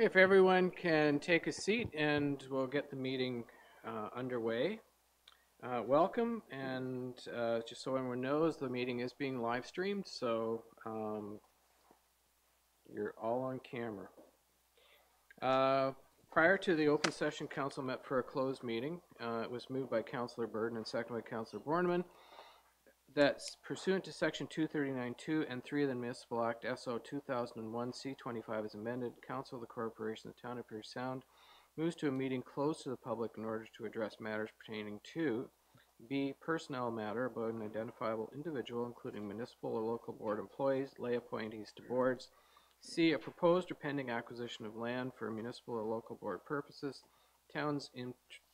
If everyone can take a seat and we'll get the meeting underway. Welcome, and just so everyone knows, the meeting is being live streamed, so you're all on camera. Prior to the open session, council met for a closed meeting. It was moved by Councillor Burden and seconded by Councillor Borneman. That's pursuant to Section 239(2) and 3 of the Municipal Act SO 2001 C25 as amended, Council of the Corporation of the Town of Parry Sound moves to a meeting closed to the public in order to address matters pertaining to B. Personnel matter about an identifiable individual, including municipal or local board employees, lay appointees to boards. C. A proposed or pending acquisition of land for municipal or local board purposes. Town's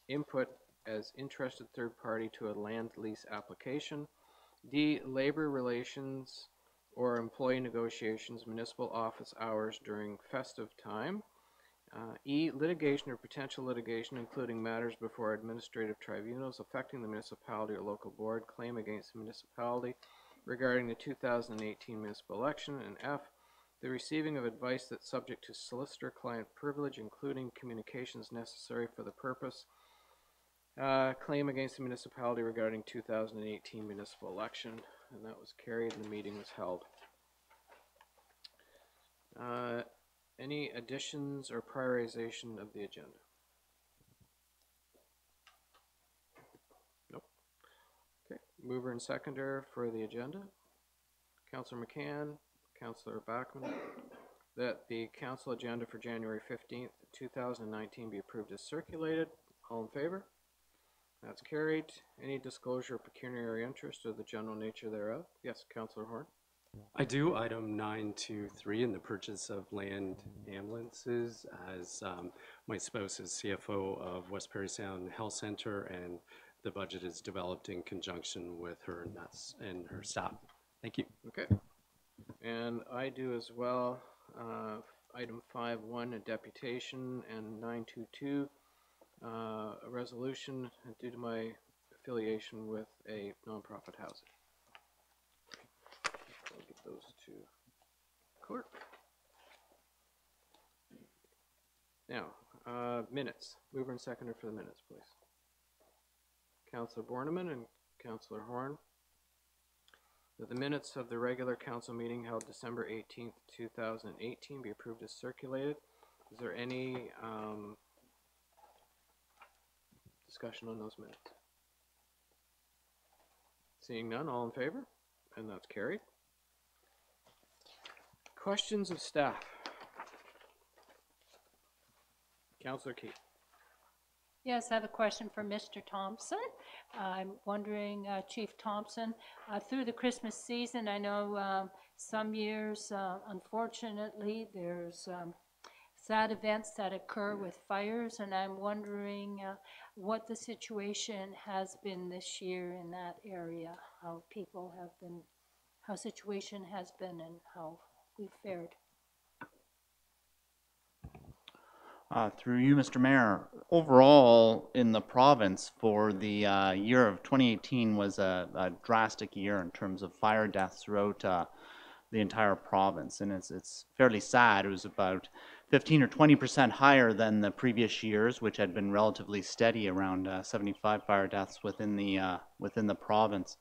input as interested third party to a land lease application. D. Labor relations or employee negotiations, municipal office hours during festive time. E. Litigation or potential litigation, including matters before administrative tribunals affecting the municipality or local board, claim against the municipality regarding the 2018 municipal election. And F. The receiving of advice that's subject to solicitor-client privilege, including communications necessary for the purpose. Claim against the municipality regarding 2018 municipal election, and that was carried and the meeting was held. Any additions or prioritization of the agenda? Nope. Okay, mover and seconder for the agenda. Councillor McCann, Councillor Bachman, that the council agenda for January 15th, 2019 be approved as circulated. All in favor? That's carried. Any disclosure of pecuniary interest or the general nature thereof? Yes, Councillor Horn. I do. Item 923 in the purchase of land ambulances, as my spouse is CFO of West Parry Sound Health Center, and the budget is developed in conjunction with her and her staff. Thank you. Okay. And I do as well. Item 5.1, a deputation, and 9.22. A resolution due to my affiliation with a nonprofit housing. I'll give those to clerk. Now, minutes. Mover and seconder for the minutes, please. Councillor Borneman and Councillor Horn. That the minutes of the regular council meeting held December 18th, 2018 be approved as circulated. Is there any discussion on those minutes? Seeing none, all in favor? And that's carried. Questions of staff. Councillor Keith. Yes, I have a question for Mr. Thompson. I'm wondering, Chief Thompson, through the Christmas season, I know some years, unfortunately, there's sad events that occur with fires, and I'm wondering what the situation has been this year in that area, how people have been, how situation has been, and how we've fared. Through you, Mr. Mayor, overall in the province for the year of 2018 was a drastic year in terms of fire deaths throughout the entire province, and it's fairly sad. It was about 15 or 20% higher than the previous years, which had been relatively steady, around 75 fire deaths within the province.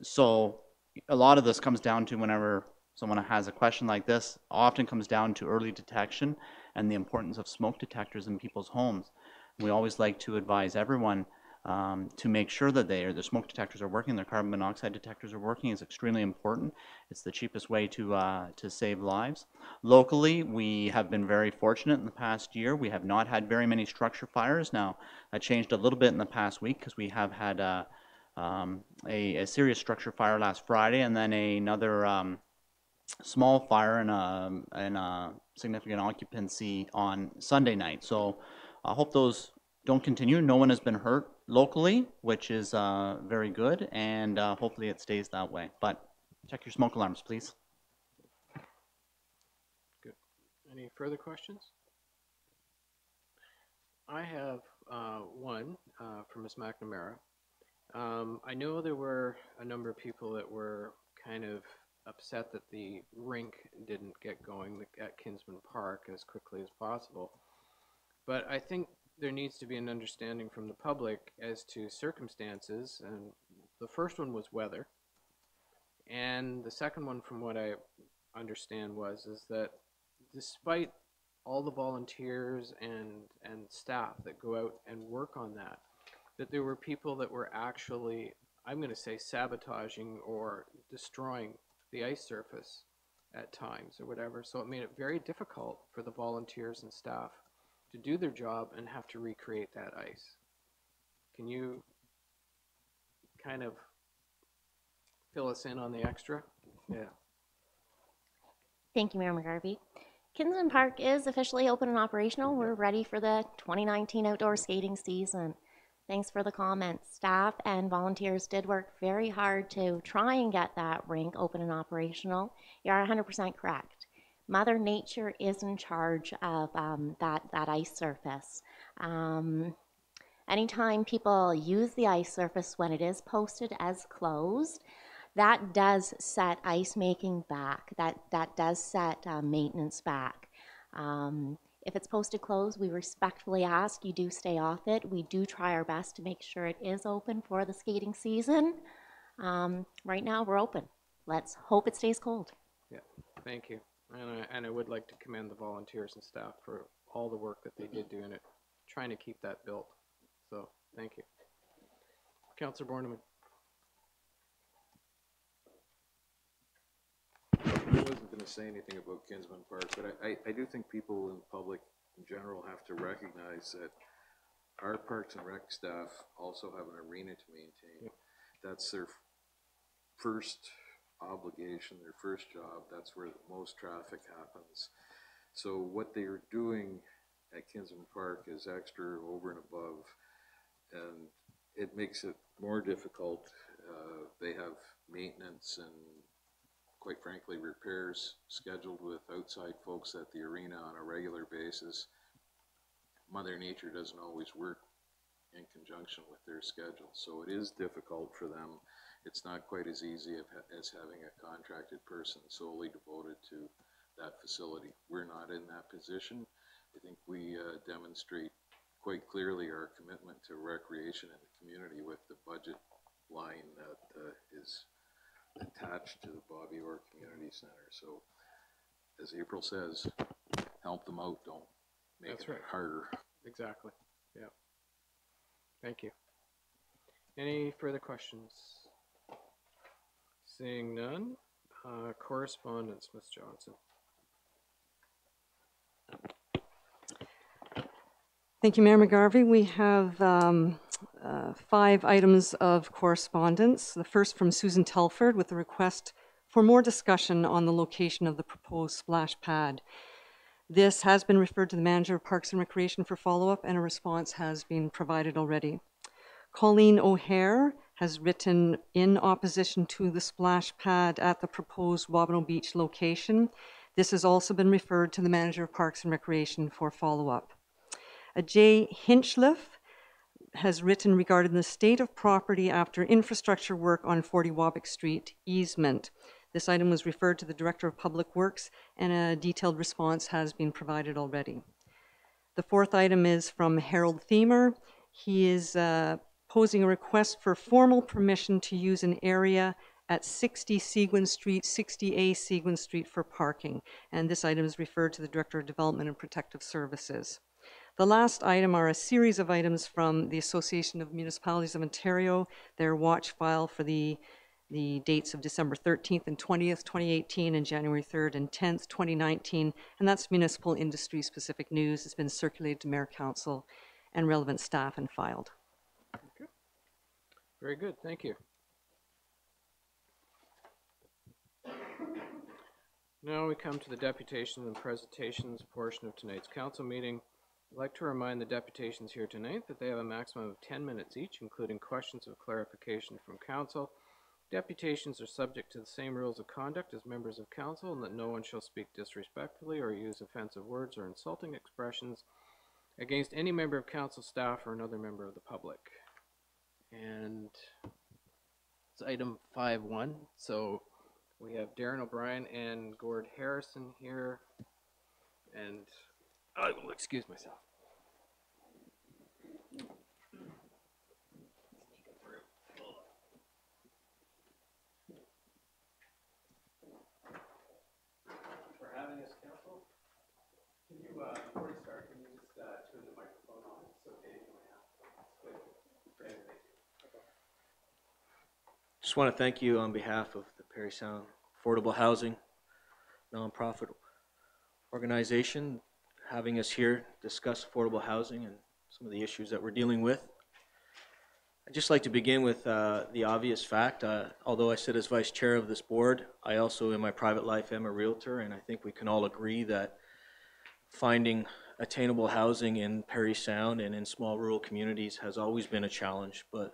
So a lot of this comes down to, whenever someone has a question like this, often comes down to early detection and the importance of smoke detectors in people's homes. We always like to advise everyone to make sure that their smoke detectors are working, their carbon monoxide detectors are working. Is extremely important. It's the cheapest way to save lives. Locally, we have been very fortunate in the past year. We have not had very many structure fires. Now, that changed a little bit in the past week because we have had a serious structure fire last Friday, and then another small fire and a significant occupancy on Sunday night. So I hope those don't continue. No one has been hurt locally, which is very good, and hopefully it stays that way. But check your smoke alarms, please. Good. Any further questions? I have one from Ms. McNamara. I know there were a number of people that were kind of upset that the rink didn't get going at Kinsman Park as quickly as possible. But I think there needs to be an understanding from the public as to circumstances, and the first one was weather, and the second one, from what I understand, is that despite all the volunteers and staff that go out and work on that, that there were people that were actually, I'm going to say, sabotaging or destroying the ice surface at times or whatever. So it made it very difficult for the volunteers and staff to do their job and have to recreate that ice. Can you kind of fill us in on the extra? Yeah. Thank you, Mayor McGarvey. Kinsman Park is officially open and operational. We're ready for the 2019 outdoor skating season. Thanks for the comments. Staff and volunteers did work very hard to try and get that rink open and operational. You are 100% correct. Mother Nature is in charge of that ice surface. Anytime people use the ice surface when it is posted as closed, that does set ice making back. That does set maintenance back. If it's posted closed, we respectfully ask you do stay off it. We do try our best to make sure it is open for the skating season. Right now, we're open. Let's hope it stays cold. Yeah, thank you. And I would like to commend the volunteers and staff for all the work that they did doing it, trying to keep that built. So, thank you. Councillor Borneman. I wasn't going to say anything about Kinsman Park, but I do think people in the public in general have to recognize that our Parks and Rec staff also have an arena to maintain. Yep. That's their first obligation, their first job. That's where the most traffic happens. So what they're doing at Kinsman Park is extra, over and above, and it makes it more difficult. They have maintenance and, quite frankly, repairs scheduled with outside folks at the arena on a regular basis. Mother Nature doesn't always work in conjunction with their schedule, so it is difficult for them. It's not quite as easy as having a contracted person solely devoted to that facility. We're not in that position. I think we demonstrate quite clearly our commitment to recreation in the community with the budget line that is attached to the Bobby Orr Community Center. So, as April says, help them out, don't make That's it right. harder. Exactly. Yeah. Thank you. Any further questions? Seeing none. Correspondence, Ms. Johnson. Thank you, Mayor McGarvey. We have 5 items of correspondence. The first from Susan Telford with a request for more discussion on the location of the proposed splash pad. This has been referred to the Manager of Parks and Recreation for follow-up, and a response has been provided already. Colleen O'Hare has written in opposition to the splash pad at the proposed Wabano Beach location. This has also been referred to the Manager of Parks and Recreation for follow-up. Jay Hinchliff has written regarding the state of property after infrastructure work on 40 Wabick Street easement. This item was referred to the Director of Public Works, and a detailed response has been provided already. The fourth item is from Harold Thiemer. He is posing a request for formal permission to use an area at 60 Seguin Street, 60A Seguin Street for parking. And this item is referred to the Director of Development and Protective Services. The last item are a series of items from the Association of Municipalities of Ontario, their watch file for the dates of December 13th and 20th, 2018, and January 3rd and 10th, 2019, and that's municipal industry specific news. It's been circulated to Mayor Council and relevant staff and filed. Okay. Very good, thank you. Now we come to the deputations and presentations portion of tonight's council meeting. I'd like to remind the deputations here tonight that they have a maximum of 10 minutes each, including questions of clarification from council. Deputations are subject to the same rules of conduct as members of council, and that no one shall speak disrespectfully or use offensive words or insulting expressions against any member of council, staff, or another member of the public. And it's item 5.1, so We have Darren O'Brien and Gord Harrison here, and I will excuse myself. For having us, council. Can you, before we start, can you just turn the microphone on so Dave can have? Just want to thank you on behalf of the Parry Sound Affordable Housing nonprofit organization, having us here discuss affordable housing and some of the issues that we're dealing with. I'd just like to begin with the obvious fact. Although I sit as vice chair of this board, I also in my private life am a realtor, and I think we can all agree that finding attainable housing in Parry Sound and in small rural communities has always been a challenge, but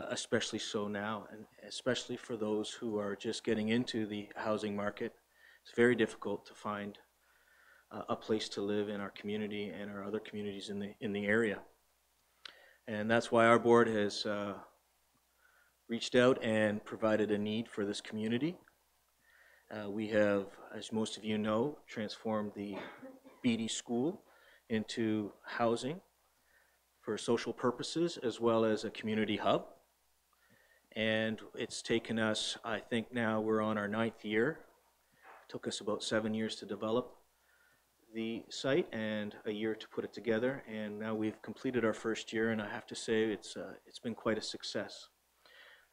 especially so now, and especially for those who are just getting into the housing market. It's very difficult to find a place to live in our community and our other communities in the area. And that's why our board has reached out and provided a need for this community. We have, as most of you know, transformed the Beatty School into housing for social purposes as well as a community hub. And it's taken us, I think now we're on our 9th year. It took us about 7 years to develop the site and a year to put it together, and now we've completed our first year, and I have to say it's been quite a success.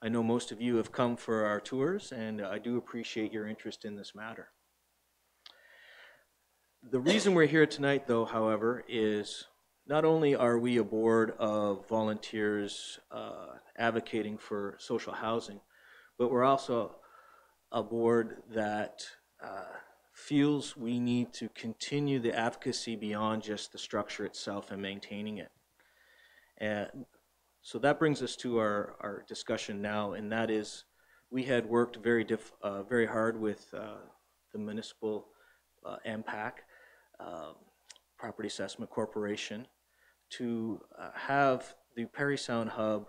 I know most of you have come for our tours, and I do appreciate your interest in this matter. The reason we're here tonight, though, however, is not only are we a board of volunteers advocating for social housing, but we're also a board that feels we need to continue the advocacy beyond just the structure itself and maintaining it. And so that brings us to our discussion now, and that is we had worked very hard with the municipal MPAC, Property Assessment Corporation, to have the Parry Sound Hub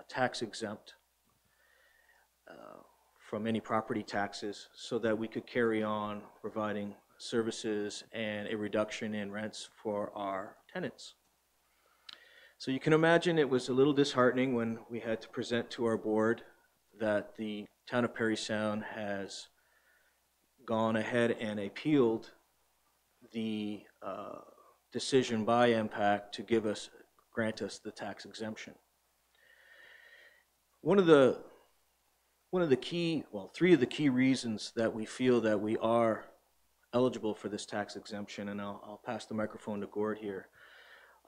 tax exempt from any property taxes so that we could carry on providing services and a reduction in rents for our tenants. So you can imagine it was a little disheartening when we had to present to our board that the town of Parry Sound has gone ahead and appealed the decision by MPAC to grant us the tax exemption. Three of the key reasons that we feel that we are eligible for this tax exemption, and I'll pass the microphone to Gord here.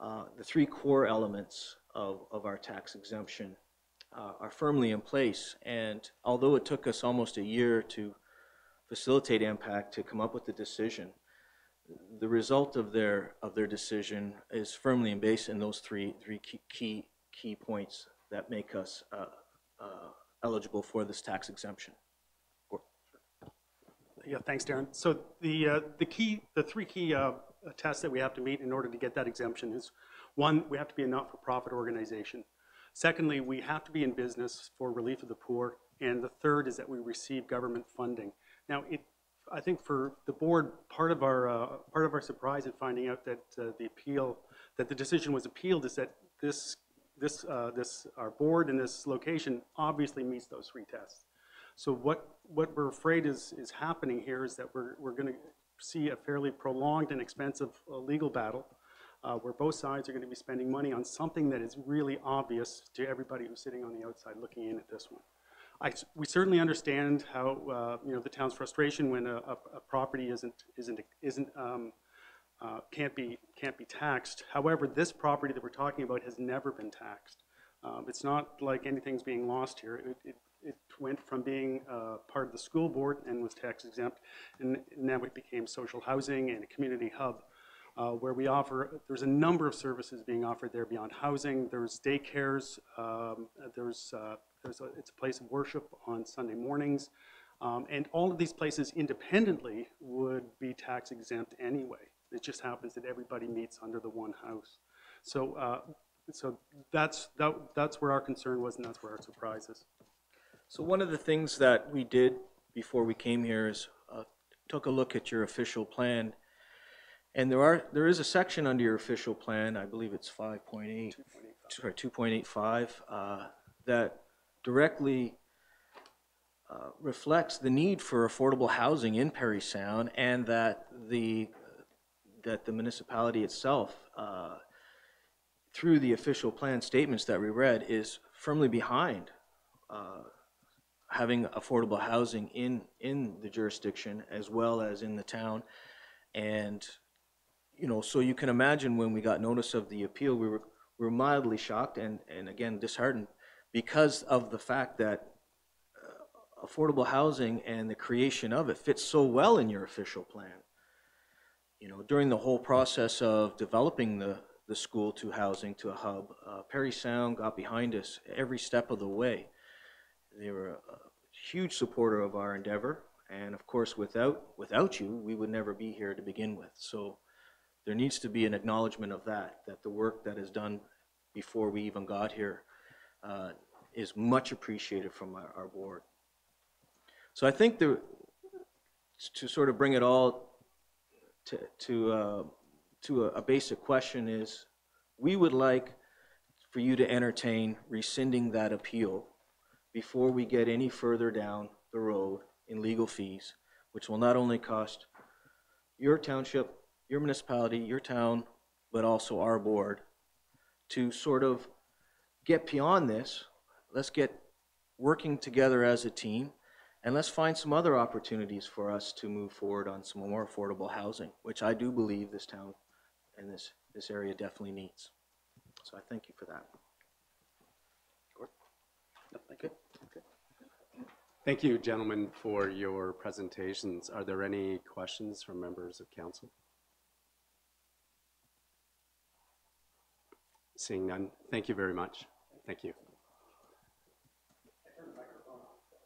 The three core elements of our tax exemption are firmly in place, and although it took us almost a year to facilitate MPAC to come up with the decision, the result of their decision is firmly based in those three key points that make us eligible for this tax exemption. Yeah, thanks, Darren. So the three key tests that we have to meet in order to get that exemption is, one, we have to be a not-for-profit organization. Secondly, we have to be in business for relief of the poor, and the third is that we receive government funding. Now, I think for the board, part of our surprise in finding out that the decision was appealed is that our board in this location obviously meets those three tests. So what we're afraid is happening here is that we're going to see a fairly prolonged and expensive legal battle where both sides are going to be spending money on something that is really obvious to everybody who's sitting on the outside looking in at this one. We certainly understand how the town's frustration when a property can't be taxed. However, this property that we're talking about has never been taxed. It's not like anything's being lost here. It went from being part of the school board and was tax exempt, and now it became social housing and a community hub where there's a number of services being offered there beyond housing. There's daycares, it's a place of worship on Sunday mornings, and all of these places independently would be tax exempt anyway. It just happens that everybody meets under the one house. So that's where our concern was, and that's where our surprise is. So one of the things that we did before we came here is took a look at your official plan, and there is a section under your official plan, I believe it's 5.8, sorry, 2.85, that directly reflects the need for affordable housing in Parry Sound, and that the municipality itself, through the official plan statements that we read, is firmly behind having affordable housing in the jurisdiction as well as in the town. And so you can imagine when we got notice of the appeal, we were mildly shocked and again disheartened, because of the fact that affordable housing and the creation of it fits so well in your official plan. During the whole process of developing the school to housing to a hub, Parry Sound got behind us every step of the way. They were a huge supporter of our endeavor, and of course without you, we would never be here to begin with. So there needs to be an acknowledgement of that the work that is done before we even got here is much appreciated from our board. So I think to sort of bring it all to a basic question is, we would like for you to entertain rescinding that appeal before we get any further down the road in legal fees, which will not only cost your township, your municipality, your town, but also our board, to sort of get beyond this. Let's get working together as a team, and let's find some other opportunities for us to move forward on some more affordable housing, which I do believe this town and this area definitely needs. So I thank you for that. Thank you. Okay. Thank you, gentlemen, for your presentations. Are there any questions from members of council? Seeing none, thank you very much. Thank you.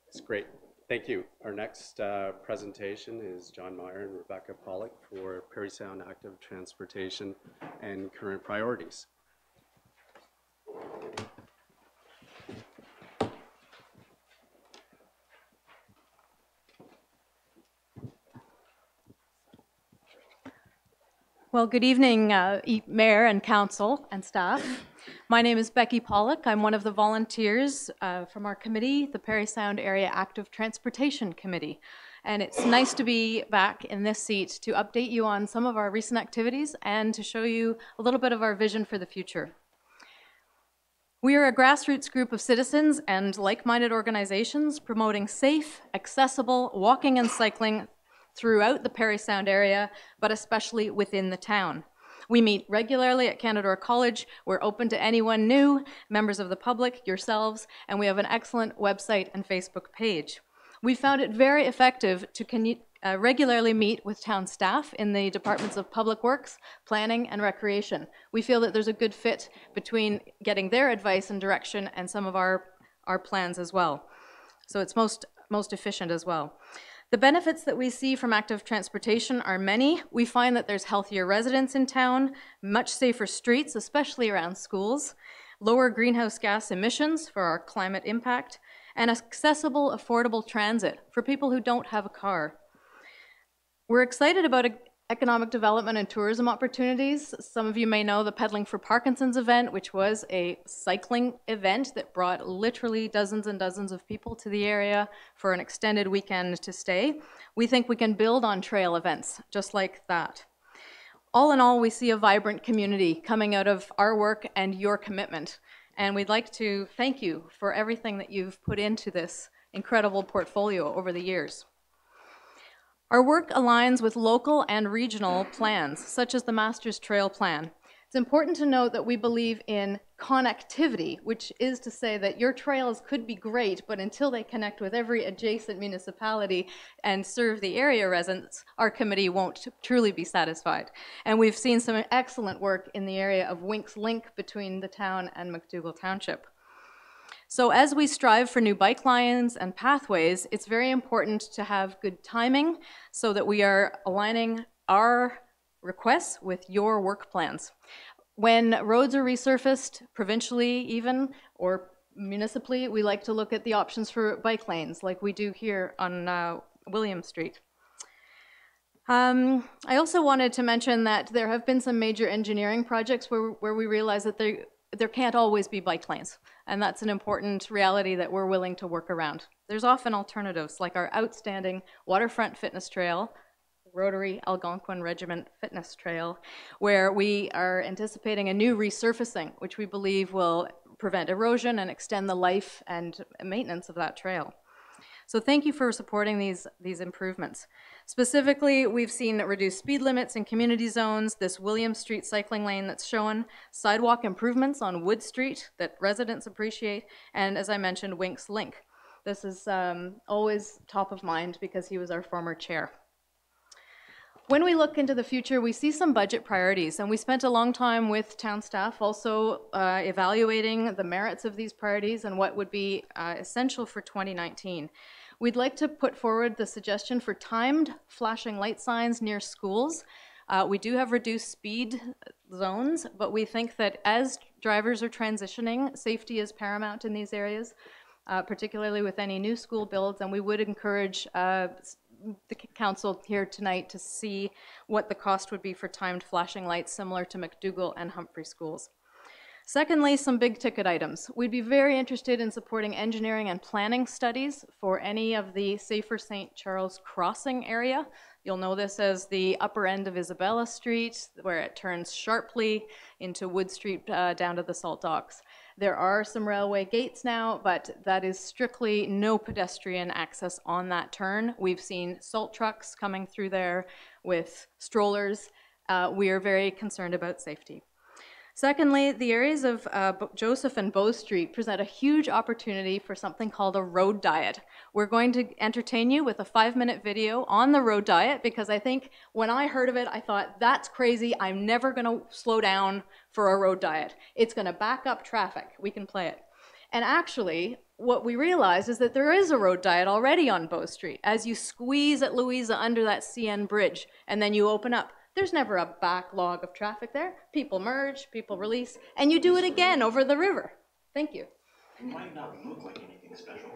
It's great. Thank you. Our next presentation is John Meyer and Rebecca Pollock for Parry Sound Active Transportation and Current Priorities. Well, good evening, Mayor and Council and staff. My name is Becky Pollock. I'm one of the volunteers from our committee, the Parry Sound Area Active Transportation Committee. And it's nice to be back in this seat to update you on some of our recent activities and to show you a little bit of our vision for the future. We are a grassroots group of citizens and like-minded organizations promoting safe, accessible walking and cycling throughout the Parry Sound area, but especially within the town. We meet regularly at Canadore College. We're open to anyone new, members of the public, yourselves, and we have an excellent website and Facebook page. We found it very effective to regularly meet with town staff in the departments of Public Works, Planning, and Recreation. We feel that there's a good fit between getting their advice and direction and some of our plans as well. So it's most efficient as well. The benefits that we see from active transportation are many. We find that there's healthier residents in town, much safer streets, especially around schools, lower greenhouse gas emissions for our climate impact, and accessible, affordable transit for people who don't have a car. We're excited about economic development and tourism opportunities. Some of you may know the Pedaling for Parkinson's event, which was a cycling event that brought literally dozens and dozens of people to the area for an extended weekend to stay. We think we can build on trail events just like that. All in all, we see a vibrant community coming out of our work and your commitment. And we'd like to thank you for everything that you've put into this incredible portfolio over the years. Our work aligns with local and regional plans, such as the Masters Trail Plan. It's important to note that we believe in connectivity, which is to say that your trails could be great, but until they connect with every adjacent municipality and serve the area residents, our committee won't truly be satisfied. And we've seen some excellent work in the area of Winks Link between the town and McDougall Township. So as we strive for new bike lines and pathways, it's very important to have good timing so that we are aligning our requests with your work plans. When roads are resurfaced, provincially even, or municipally, we like to look at the options for bike lanes, like we do here on William Street. I also wanted to mention that there have been some major engineering projects where we realize that there can't always be bike lanes, and that's an important reality that we're willing to work around. There's often alternatives, like our outstanding waterfront fitness trail, Rotary Algonquin Regiment Fitness Trail, where we are anticipating a new resurfacing, which we believe will prevent erosion and extend the life and maintenance of that trail. So thank you for supporting these improvements. Specifically, we've seen reduced speed limits in community zones, this William Street cycling lane that's shown, sidewalk improvements on Wood Street that residents appreciate, and as I mentioned, Winks Link. This is always top of mind because he was our former chair. When we look into the future, we see some budget priorities, and we spent a long time with town staff also evaluating the merits of these priorities and what would be essential for 2019. We'd like to put forward the suggestion for timed flashing light signs near schools. We do have reduced speed zones, but we think that as drivers are transitioning, safety is paramount in these areas, particularly with any new school builds, and we would encourage the council here tonight to see what the cost would be for timed flashing lights similar to McDougall and Humphrey schools. Secondly, some big ticket items. We'd be very interested in supporting engineering and planning studies for any of the Safer St. Charles crossing area. You'll know this as the upper end of Isabella Street, where it turns sharply into Wood Street down to the Salt Docks. There are some railway gates now, but that is strictly no pedestrian access on that turn. We've seen salt trucks coming through there with strollers. We are very concerned about safety. Secondly, the areas of Joseph and Bow Street present a huge opportunity for something called a road diet. We're going to entertain you with a 5-minute video on the road diet because I think when I heard of it, I thought, that's crazy. I'm never going to slow down for a road diet. It's going to back up traffic. We can play it. And actually, what we realized is that there is a road diet already on Bow Street. As you squeeze at Louisa under that CN bridge and then you open up, there's never a backlog of traffic there. People merge, people release, and you do it again over the river. Thank you. It might not look like anything special,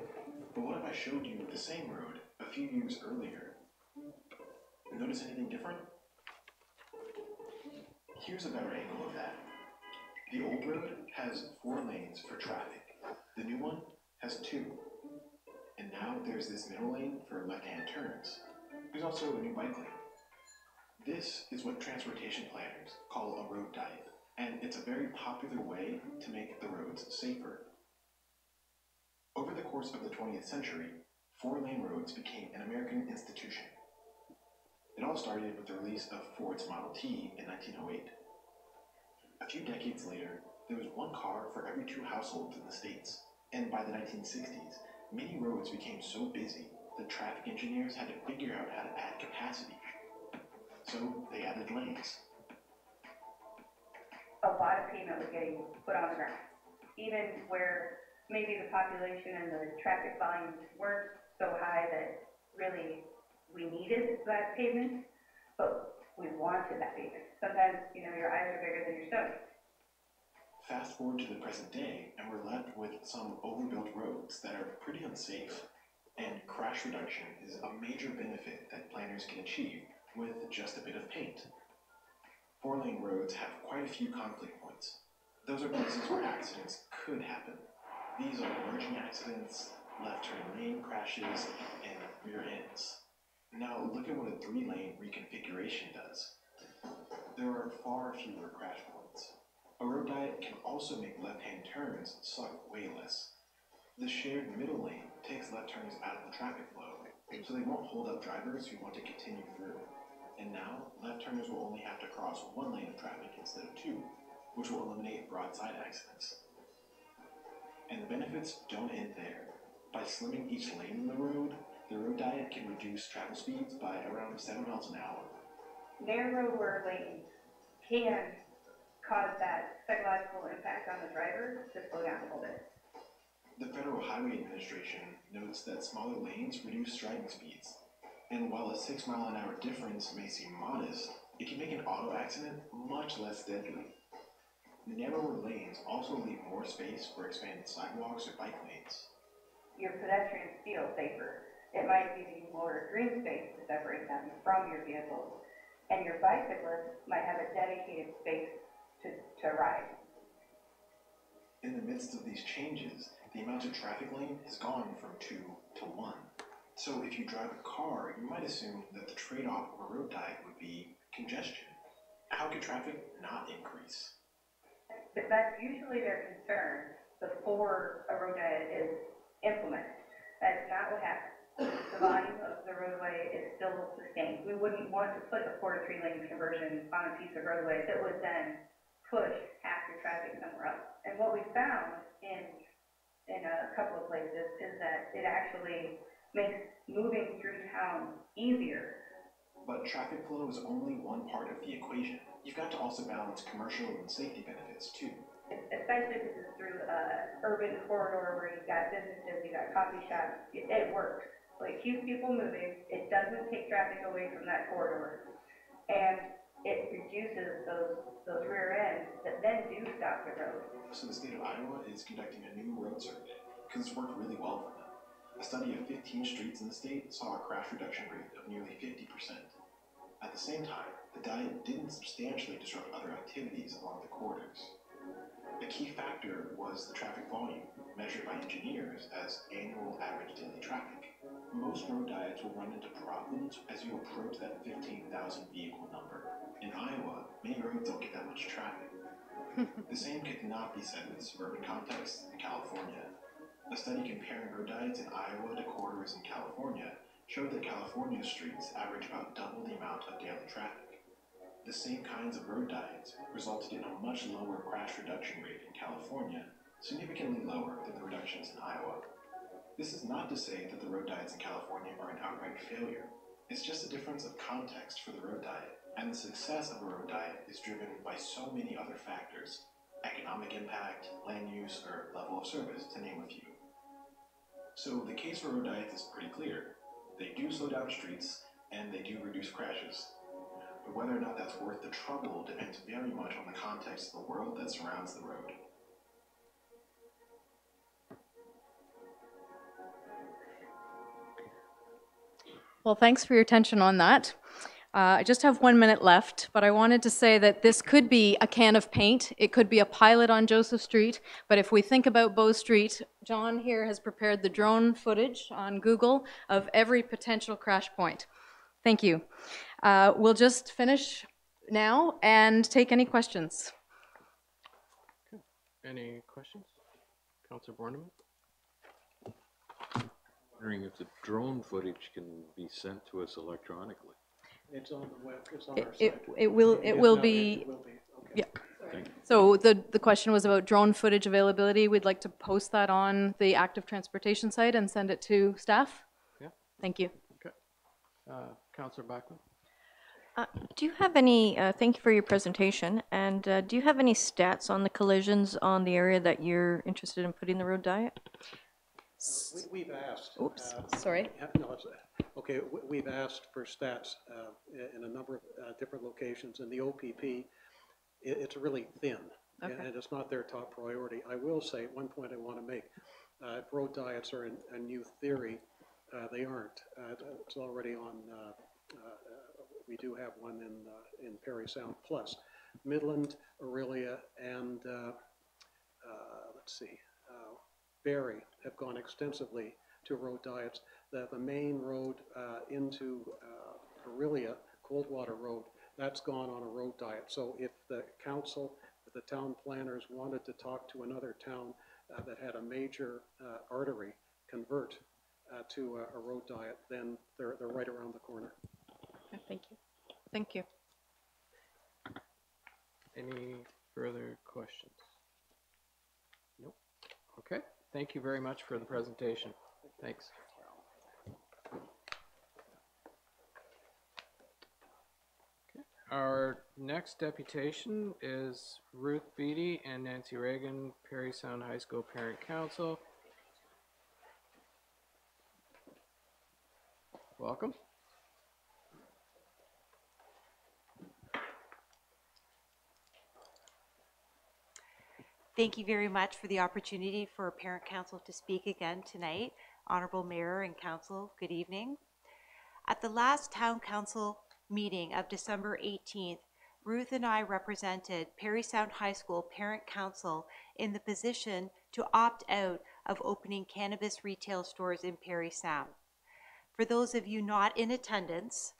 but what if I showed you the same road a few years earlier? Notice anything different? Here's a better angle of that. The old road has 4 lanes for traffic. The new one has 2. And now there's this middle lane for left-hand turns. There's also a new bike lane. This is what transportation planners call a road diet, and it's a very popular way to make the roads safer. Over the course of the 20th century, 4-lane roads became an American institution. It all started with the release of Ford's Model T in 1908. A few decades later, there was 1 car for every 2 households in the States, and by the 1960s, many roads became so busy that traffic engineers had to figure out how to add capacity. So they added lanes. A lot of pavement was getting put on the ground, even where maybe the population and the traffic volumes weren't so high that really we needed that pavement, but we wanted that pavement. Sometimes, you know, your eyes are bigger than your stomach. Fast forward to the present day, and we're left with some overbuilt roads that are pretty unsafe. And crash reduction is a major benefit that planners can achieve with just a bit of paint. 4-lane roads have quite a few conflict points. Those are places where accidents could happen. These are merging accidents, left turn lane crashes, and rear ends. Now look at what a 3-lane reconfiguration does. There are far fewer crash points. A road diet can also make left-hand turns suck way less. The shared middle lane takes left turners out of the traffic flow, so they won't hold up drivers who want to continue through. And now, left turners will only have to cross 1 lane of traffic instead of 2, which will eliminate broadside accidents. And the benefits don't end there. By slimming each lane in the road diet can reduce travel speeds by around 7 miles an hour. Narrower lanes can cause that psychological impact on the driver to slow down a little bit. The Federal Highway Administration notes that smaller lanes reduce driving speeds. And while a 6-mile-an-hour difference may seem modest, it can make an auto accident much less deadly. The narrower lanes also leave more space for expanded sidewalks or bike lanes. Your pedestrians feel safer. It might give you more green space to separate them from your vehicles, and your bicyclists might have a dedicated space to ride. In the midst of these changes, the amount of traffic lane has gone from 2 to 1. So if you drive a car, you might assume that the trade-off of a road diet would be congestion. How could traffic not increase? But that's usually their concern before a road diet is implemented. That's not what happens. The volume of the roadway is still sustained. We wouldn't want to put a 4 to 3 lane conversion on a piece of roadway that would then push half your traffic somewhere else. And what we found in a couple of places is that it actually makes moving through town easier. But traffic flow is only one part of the equation. You've got to also balance commercial and safety benefits too. Especially if this is through an urban corridor where you've got businesses, you've got coffee shops, it works. It keeps people moving, it doesn't take traffic away from that corridor, and it reduces those rear ends that then do stop the road. So the state of Iowa is conducting a new road survey because it's worked really well for them. A study of 15 streets in the state saw a crash reduction rate of nearly 50%. At the same time, the diet didn't substantially disrupt other activities along the corridors. A key factor was the traffic volume, measured by engineers as annual average daily traffic. Most road diets will run into problems as you approach that 15,000 vehicle number. In Iowa, many roads don't get that much traffic. The same could not be said with suburban contexts in California. A study comparing road diets in Iowa to corridors in California showed that California's streets average about double the amount of daily traffic. The same kinds of road diets resulted in a much lower crash reduction rate in California, significantly lower than the reductions in Iowa. This is not to say that the road diets in California are an outright failure. It's just a difference of context for the road diet, and the success of a road diet is driven by so many other factors: economic impact, land use, or level of service, to name a few. So the case for road diets is pretty clear. They do slow down streets, and they do reduce crashes. But whether or not that's worth the trouble depends very much on the context of the world that surrounds the road. Well, thanks for your attention on that. I just have 1 minute left, but I wanted to say that this could be a can of paint. It could be a pilot on Joseph Street, but if we think about Bow Street, John here has prepared the drone footage on Google of every potential crash point. Thank you. We'll just finish now and take any questions. Any questions? Councillor Borneman? Wondering if the drone footage can be sent to us electronically. It's on the web, it's on our site. It will be. It will be, okay. Yeah. So the question was about drone footage availability. We'd like to post that on the active transportation site and send it to staff. Yeah. Thank you. Okay. Councillor Bachman? Do you have any, thank you for your presentation, and do you have any stats on the collisions on the area that you're interested in putting the road diet? We've asked. Oops, sorry. No, it's, okay, we've asked for stats in a number of different locations, and the OPP, it's really thin, Okay. and it's not their top priority. I will say, one point I want to make, if road diets are a new theory, they aren't. It's already on, we do have one in Parry Sound Plus. Midland, Aurelia, and let's see, Parry have gone extensively to road diets. The main road into Aurelia, Coldwater Road, that's gone on a road diet. So if the council, if the town planners wanted to talk to another town that had a major artery convert to a road diet, then they're right around the corner. Thank you. Thank you. Any further questions? Nope. Okay. Thank you very much for the presentation. Thanks. Okay. Our next deputation is Ruth Beatty and Nancy Reagan, Parry Sound High School Parent Council. Welcome. Thank you very much for the opportunity for Parent Council to speak again tonight. Honorable Mayor and Council, good evening. At the last Town Council meeting of December 18th, Ruth and I represented Parry Sound High School Parent Council in the position to opt out of opening cannabis retail stores in Parry Sound. For those of you not in attendance,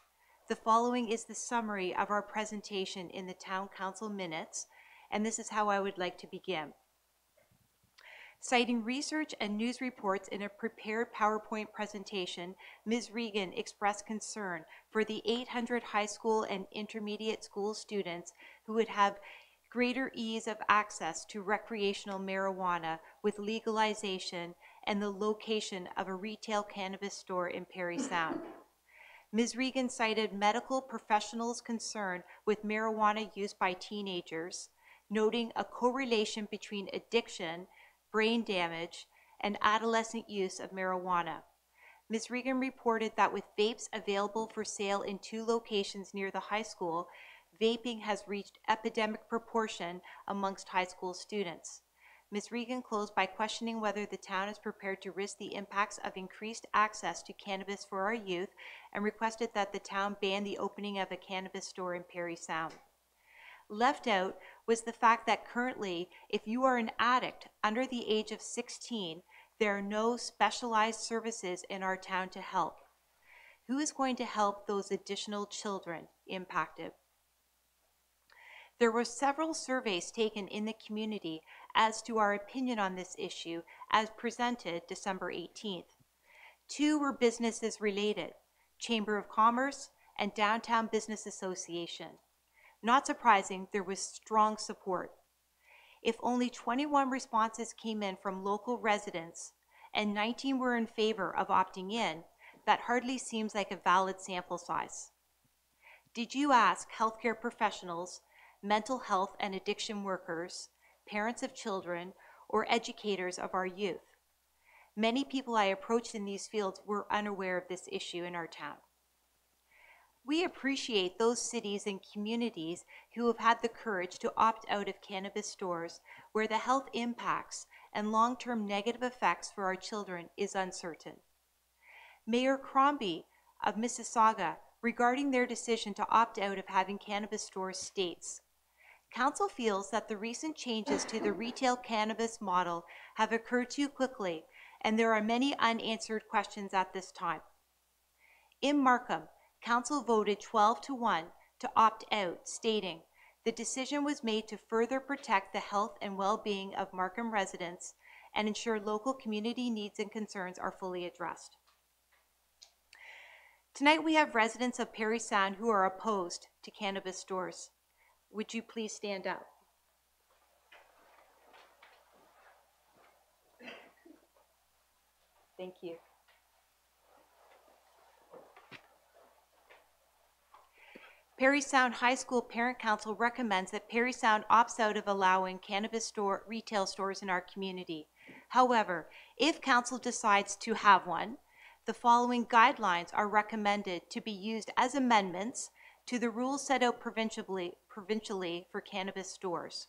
the following is the summary of our presentation in the Town Council minutes, and this is how I would like to begin. Citing research and news reports in a prepared PowerPoint presentation, Ms. Regan expressed concern for the 800 high school and intermediate school students who would have greater ease of access to recreational marijuana with legalization and the location of a retail cannabis store in Parry Sound. Ms. Regan cited medical professionals' concern with marijuana use by teenagers, noting a correlation between addiction, brain damage, and adolescent use of marijuana. Ms. Regan reported that with vapes available for sale in 2 locations near the high school, vaping has reached epidemic proportion amongst high school students. Ms. Regan closed by questioning whether the town is prepared to risk the impacts of increased access to cannabis for our youth, and requested that the town ban the opening of a cannabis store in Parry Sound. Left out was the fact that currently, if you are an addict under the age of 16, there are no specialized services in our town to help. Who is going to help those additional children impacted? There were several surveys taken in the community as to our opinion on this issue as presented December 18th. 2 were businesses related, Chamber of Commerce and Downtown Business Association. Not surprising, there was strong support. If only 21 responses came in from local residents and 19 were in favor of opting in, that hardly seems like a valid sample size. Did you ask healthcare professionals, mental health and addiction workers, parents of children, or educators of our youth? Many people I approached in these fields were unaware of this issue in our town. We appreciate those cities and communities who have had the courage to opt out of cannabis stores where the health impacts and long-term negative effects for our children is uncertain. Mayor Crombie of Mississauga, regarding their decision to opt out of having cannabis stores, states, Council feels that the recent changes to the retail cannabis model have occurred too quickly, and there are many unanswered questions at this time. In Markham, Council voted 12-1 to opt out, stating, the decision was made to further protect the health and well-being of Markham residents and ensure local community needs and concerns are fully addressed. Tonight we have residents of Parry Sound who are opposed to cannabis stores. Would you please stand up? Thank you. Parry Sound High School Parent Council recommends that Parry Sound opts out of allowing cannabis retail stores in our community. However, if Council decides to have one, the following guidelines are recommended to be used as amendments to the rules set out provincially for cannabis stores.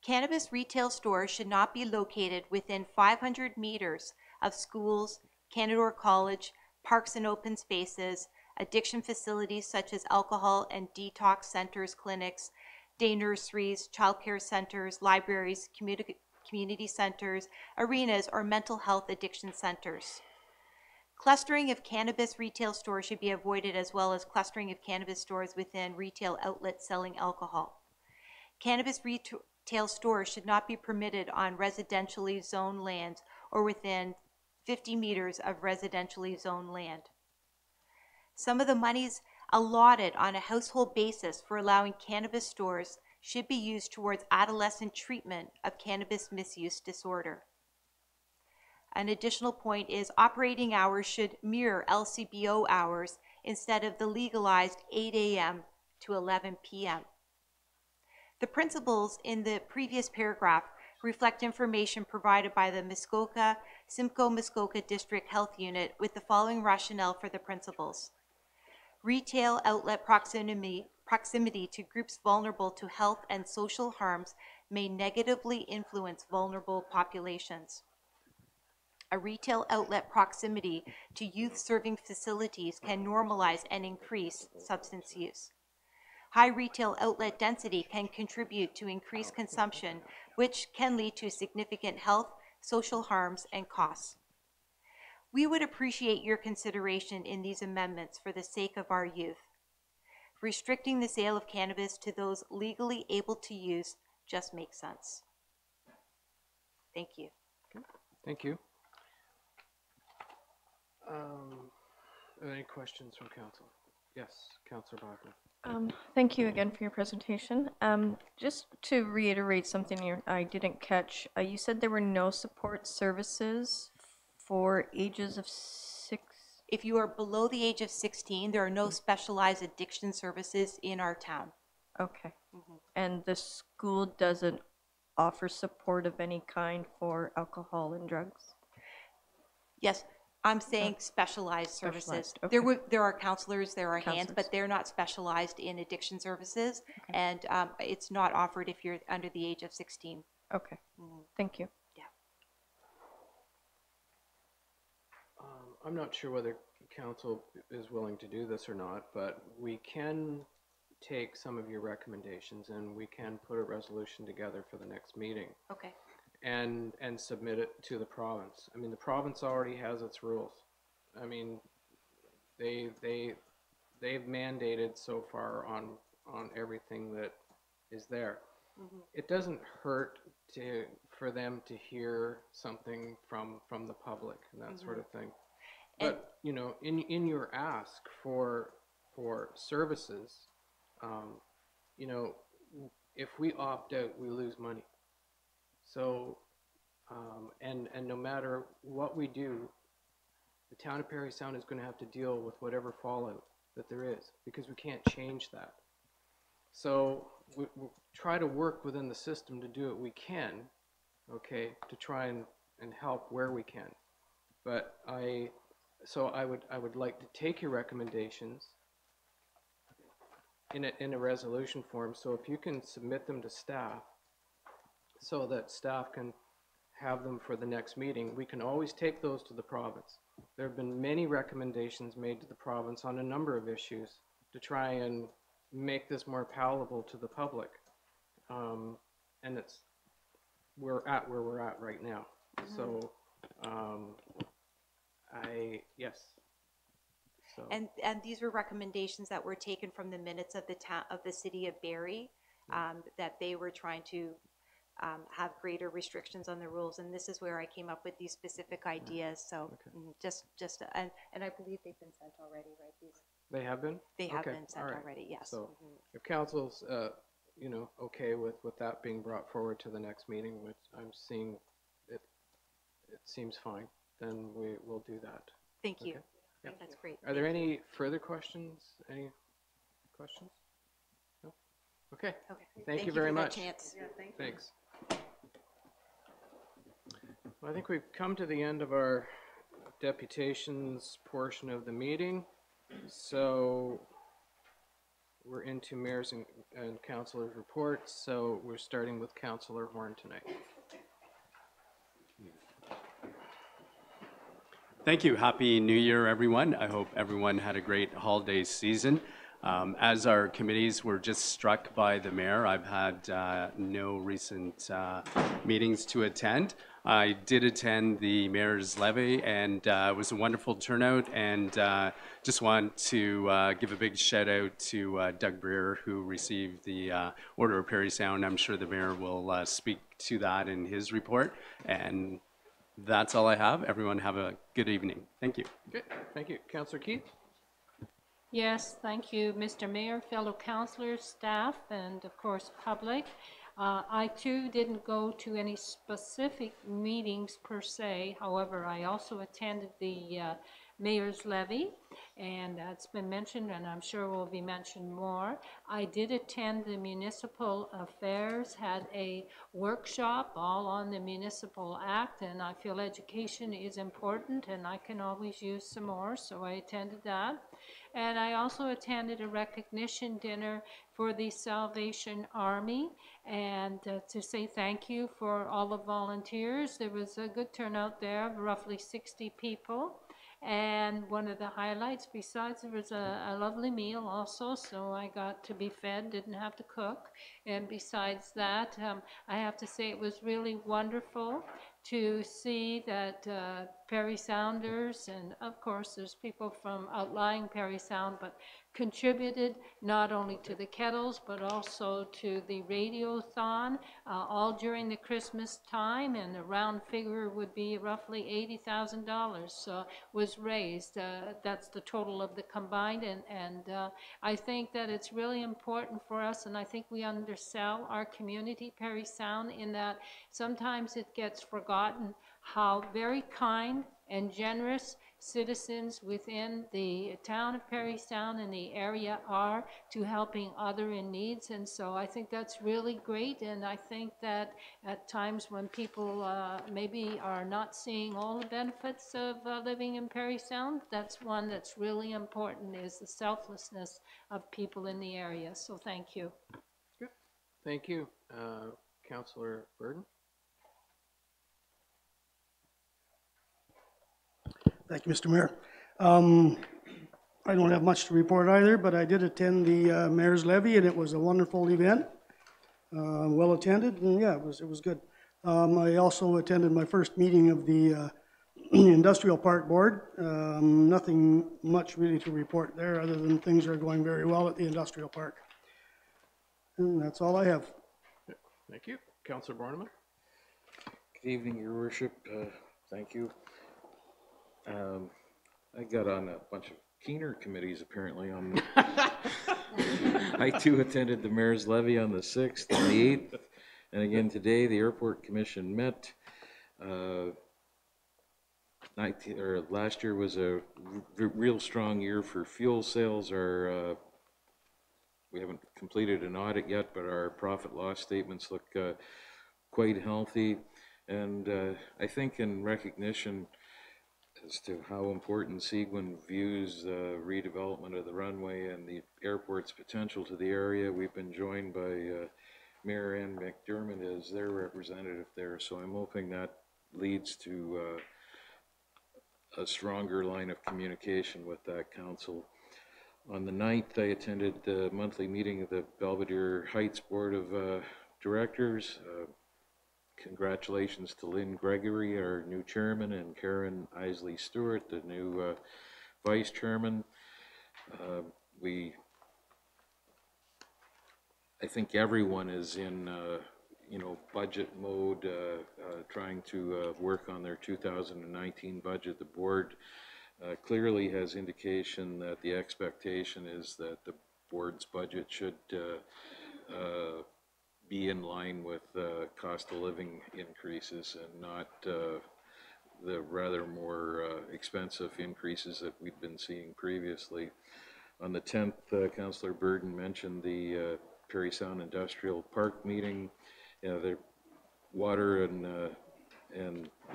Cannabis retail stores should not be located within 500 meters of schools, Canadore College, parks and open spaces, addiction facilities such as alcohol and detox centers, clinics, day nurseries, childcare centers, libraries, community centers, arenas, or mental health addiction centers. Clustering of cannabis retail stores should be avoided, as well as clustering of cannabis stores within retail outlets selling alcohol. Cannabis retail stores should not be permitted on residentially zoned land or within 50 meters of residentially zoned land. Some of the monies allotted on a household basis for allowing cannabis stores should be used towards adolescent treatment of cannabis misuse disorder. An additional point is operating hours should mirror LCBO hours instead of the legalized 8 a.m. to 11 p.m. The principles in the previous paragraph reflect information provided by the Simcoe Muskoka District Health Unit with the following rationale for the principles. Retail outlet proximity to groups vulnerable to health and social harms may negatively influence vulnerable populations. A retail outlet proximity to youth-serving facilities can normalize and increase substance use. High retail outlet density can contribute to increased consumption, which can lead to significant health, social harms, and costs. We would appreciate your consideration in these amendments for the sake of our youth. Restricting the sale of cannabis to those legally able to use just makes sense. Thank you. Thank you. Are there any questions from council? Yes, Councillor Bachman. Thank you again for your presentation. Just to reiterate something I didn't catch, you said there were no support services for ages of 6. If you are below the age of 16, there are no specialized addiction services in our town. Okay. And the school doesn't offer support of any kind for alcohol and drugs? Yes, I'm saying specialized services. Specialized, okay. There are counselors, there are hands, Counselors. but they're not specialized in addiction services, and it's not offered if you're under the age of 16. Okay. Thank you. Yeah. I'm not sure whether council is willing to do this or not, but we can take some of your recommendations and we can put a resolution together for the next meeting. Okay. And submit it to the province. I mean, the province already has its rules. I mean, they've mandated so far on everything that is there. It doesn't hurt for them to hear something from the public and that sort of thing. But you know, in your ask for services, you know, if we opt out, we lose money. So, and no matter what we do, the town of Parry Sound is going to have to deal with whatever fallout that there is, because we can't change that. So we'll try to work within the system to do what we can, okay, to try and help where we can. But I would like to take your recommendations in a resolution form. So if you can submit them to staff, so that staff can have them for the next meeting, we can always take those to the province. There have been many recommendations made to the province on a number of issues to try and make this more palatable to the public. And we're at where we're at right now. So, yes. So. And these were recommendations that were taken from the minutes of the city of Barrie, that they were trying to have greater restrictions on the rules, and this is where I came up with these specific ideas. So and I believe they've been sent already, right? They have been? They have been sent already, yes. So if council's you know, okay with that being brought forward to the next meeting, which I'm seeing it seems fine, then we will do that. Thank you. Okay. Yep. That's great. Are there any further questions? Any questions? No? Okay. Thank you very much. Chance. Yeah, Thanks. Well, I think we've come to the end of our deputations portion of the meeting. So we're into mayor's and councilors' reports. So we're starting with Councillor Horn tonight. Thank you. Happy New Year, everyone. I hope everyone had a great holiday season. As our committees were just struck by the mayor, I've had no recent meetings to attend. I did attend the mayor's levee, and it was a wonderful turnout, and just want to give a big shout out to Doug Breer, who received the Order of Parry Sound. I'm sure the mayor will speak to that in his report, and that's all I have. Everyone have a good evening. Thank you. Good. Thank you. Councillor Keith? Yes, thank you, Mr. Mayor, fellow councillors, staff, and of course, public. I too didn't go to any specific meetings per se. However, I also attended the mayor's levee, and that's been mentioned, and I'm sure will be mentioned more. I did attend the municipal affairs, had a workshop all on the Municipal Act, and I feel education is important, and I can always use some more, so I attended that. And I also attended a recognition dinner for the Salvation Army, and to say thank you for all the volunteers. There was a good turnout there, roughly 60 people. And one of the highlights, besides, there was a lovely meal also, so I got to be fed, didn't have to cook. And besides that, I have to say it was really wonderful to see that Parry Sounders, and of course there's people from outlying Parry Sound, but contributed not only to the kettles but also to the radiothon, all during the Christmas time, and the round figure would be roughly $80,000 was raised. That's the total of the combined, and I think that it's really important for us, and I think we undersell our community, Parry Sound, in that sometimes it gets forgotten how very kind and generous citizens within the town of Parry Sound and the area are to helping other in needs. And so I think that's really great, and I think that at times when people maybe are not seeing all the benefits of living in Parry Sound, that's one that's really important, is the selflessness of people in the area. So thank you. Good. Thank you. Councillor Burden? Thank you, Mr. Mayor. I don't have much to report either, but I did attend the Mayor's Levy, and it was a wonderful event, well attended, and yeah, it was good. I also attended my first meeting of the Industrial Park Board. Nothing much really to report there, other than things are going very well at the Industrial Park. And that's all I have. Thank you. Councillor Borneman? Good evening, Your Worship. Thank you. I got on a bunch of keener committees apparently. I too attended the Mayor's Levy on the 6th and the 8th, and again today the Airport Commission met. Last year was a real strong year for fuel sales. We haven't completed an audit yet, but our profit loss statements look quite healthy, and I think in recognition as to how important Seguin views the redevelopment of the runway and the airport's potential to the area, we've been joined by Mayor Ann McDermott as their representative there. So I'm hoping that leads to a stronger line of communication with that council. On the 9th, I attended the monthly meeting of the Belvedere Heights Board of Directors. Congratulations to Lynn Gregory, our new chairman, and Karen Isley Stewart, the new vice chairman. I think everyone is in, budget mode, trying to work on their 2019 budget. The board clearly has indication that the expectation is that the board's budget should be in line with cost of living increases and not the rather more expensive increases that we've been seeing previously. On the 10th, Councillor Burden mentioned the Parry Sound Industrial Park meeting. The water and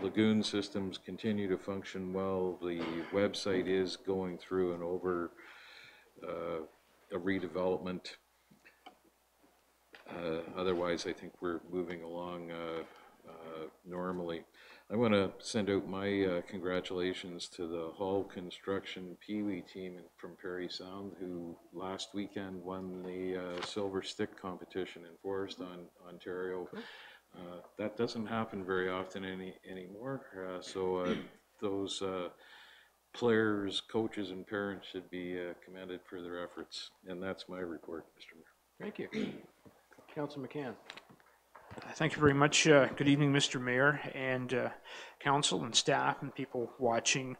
lagoon systems continue to function well. The website is going through and over a redevelopment. Otherwise, I think we're moving along normally. I want to send out my congratulations to the Hull Construction Pee-wee team from Parry Sound, who last weekend won the Silver Stick competition in Forest, Ontario. That doesn't happen very often anymore. So those players, coaches, and parents should be commended for their efforts. And that's my report, Mr. Mayor. Thank you. Councillor McCann. Thank you very much. Good evening, Mr. Mayor and council and staff and people watching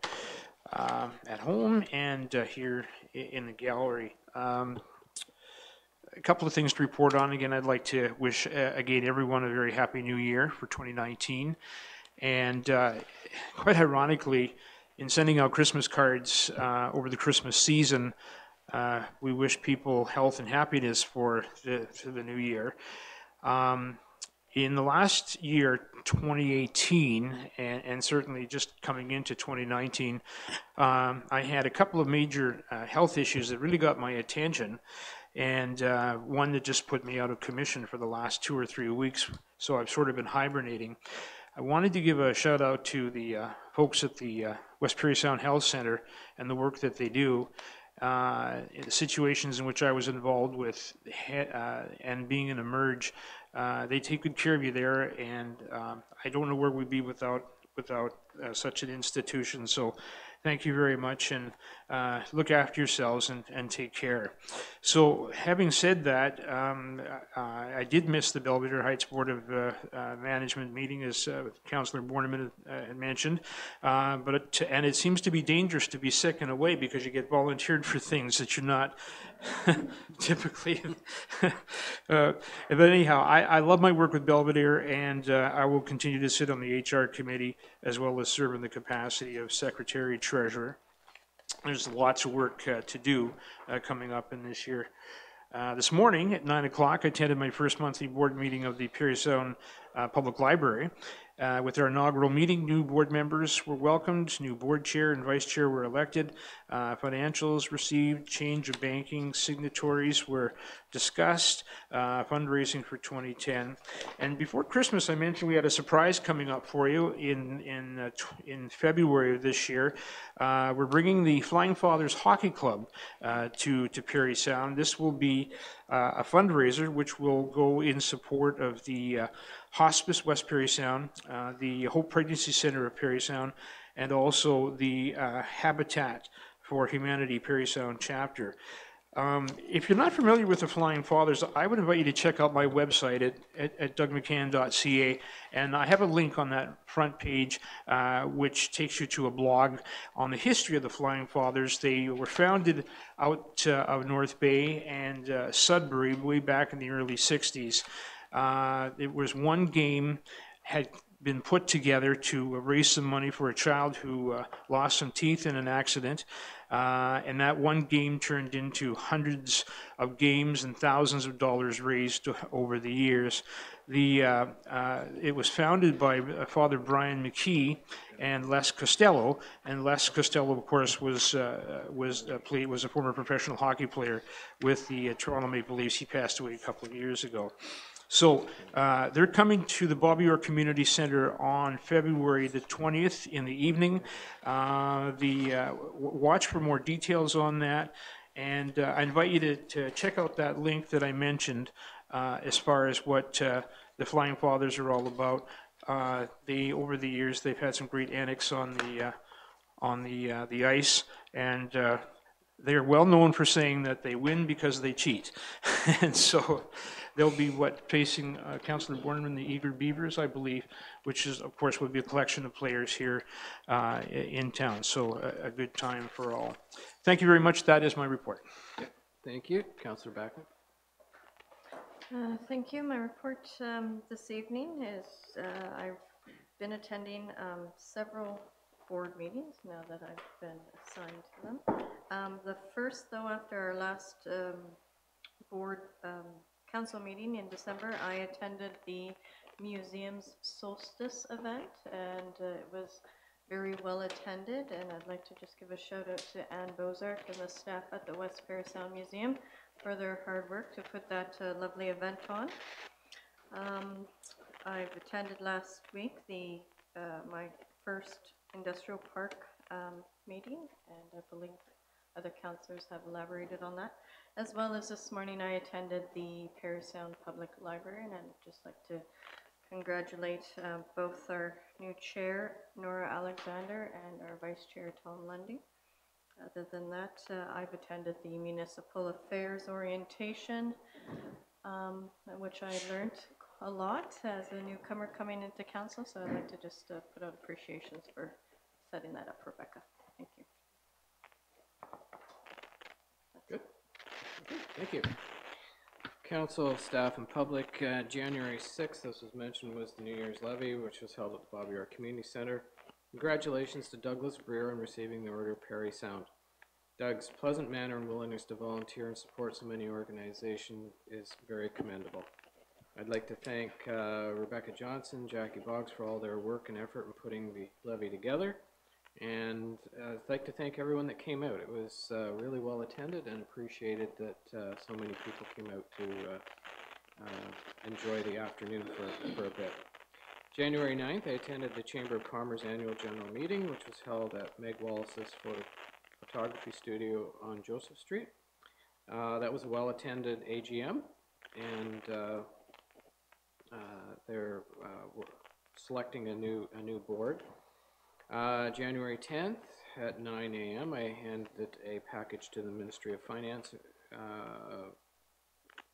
at home and here in the gallery. A couple of things to report on. Again, I'd like to wish again everyone a very happy new year for 2019. And quite ironically, in sending out Christmas cards over the Christmas season, we wish people health and happiness for the new year. In the last year, 2018, and certainly just coming into 2019, I had a couple of major health issues that really got my attention, and one that just put me out of commission for the last 2 or 3 weeks, so I've sort of been hibernating. I wanted to give a shout out to the folks at the West Parry Sound Health Center and the work that they do. In the situations in which I was involved with and being in a merge, they take good care of you there, and I don't know where we'd be without such an institution. So thank you very much, and look after yourselves and take care. So having said that, I did miss the Belvedere Heights Board of Management meeting, as Councillor Borneman had mentioned, and it seems to be dangerous to be sick in a way, because you get volunteered for things that you're not typically. But anyhow, I love my work with Belvedere, and I will continue to sit on the HR committee as well as serve in the capacity of Secretary Treasurer. There's lots of work to do coming up in this year. This morning at 9 o'clock, I attended my first monthly board meeting of the Parry Sound Public Library. With our inaugural meeting, new board members were welcomed, new board chair and vice chair were elected, financials received, change of banking signatories were discussed, fundraising for 2010. And before Christmas, I mentioned we had a surprise coming up for you in February of this year. We're bringing the Flying Fathers Hockey Club to Parry Sound. This will be a fundraiser which will go in support of the Hospice West Parry Sound, the Hope Pregnancy Center of Parry Sound, and also the Habitat for Humanity Parry Sound chapter. If you're not familiar with the Flying Fathers, I would invite you to check out my website at dougmccann.ca, and I have a link on that front page which takes you to a blog on the history of the Flying Fathers. They were founded out of North Bay and Sudbury way back in the early 60s. It was one game had been put together to raise some money for a child who lost some teeth in an accident. And that one game turned into hundreds of games and thousands of dollars raised over the years. It was founded by Father Brian McKee and Les Costello, and Les Costello, of course, was a former professional hockey player with the Toronto Maple Leafs. He passed away a couple of years ago. So they're coming to the Bobby Orr Community Center on February the 20th in the evening. Watch for more details on that, and I invite you to check out that link that I mentioned as far as what the Flying Fathers are all about. Over the years, they've had some great antics on the ice, and they're well known for saying that they win because they cheat. And so they'll be facing Councillor Borneman, the Eager Beavers, I believe, which is, of course, would be a collection of players here in town. So a good time for all. Thank you very much. That is my report. Okay. Thank you. Councillor Backman. Thank you. My report this evening is I've been attending several board meetings now that I've been assigned to them. The first, though, after our last board council meeting in December, I attended the museum's solstice event, and it was very well attended, and I'd like to just give a shout out to Anne Bozark and the staff at the West Parry Sound Museum for their hard work to put that lovely event on. I've attended last week my first industrial park meeting, and I believe other councillors have elaborated on that. As well as this morning, I attended the Parry Sound Public Library, and I'd just like to congratulate both our new chair, Nora Alexander, and our vice chair, Tom Lundy. Other than that, I've attended the Municipal Affairs Orientation, which I learned a lot as a newcomer coming into council, so I'd like to just put out appreciations for setting that up, Rebecca. Thank you. Good. Okay, thank you. Council, staff, and public, January 6th, as was mentioned, was the New Year's Levy, which was held at the Bobby Orr Community Center. Congratulations to Douglas Breer on receiving the Order of Parry Sound. Doug's pleasant manner and willingness to volunteer and support so many organizations is very commendable. I'd like to thank Rebecca Johnson, Jackie Boggs for all their work and effort in putting the levy together. And I'd like to thank everyone that came out. It was really well attended, and appreciated that so many people came out to enjoy the afternoon for a bit. January 9th, I attended the Chamber of Commerce annual general meeting, which was held at Meg Wallace's photography studio on Joseph Street. That was a well-attended AGM, and they're selecting a new board. January 10th at 9 a.m. I handed a package to the Ministry of Finance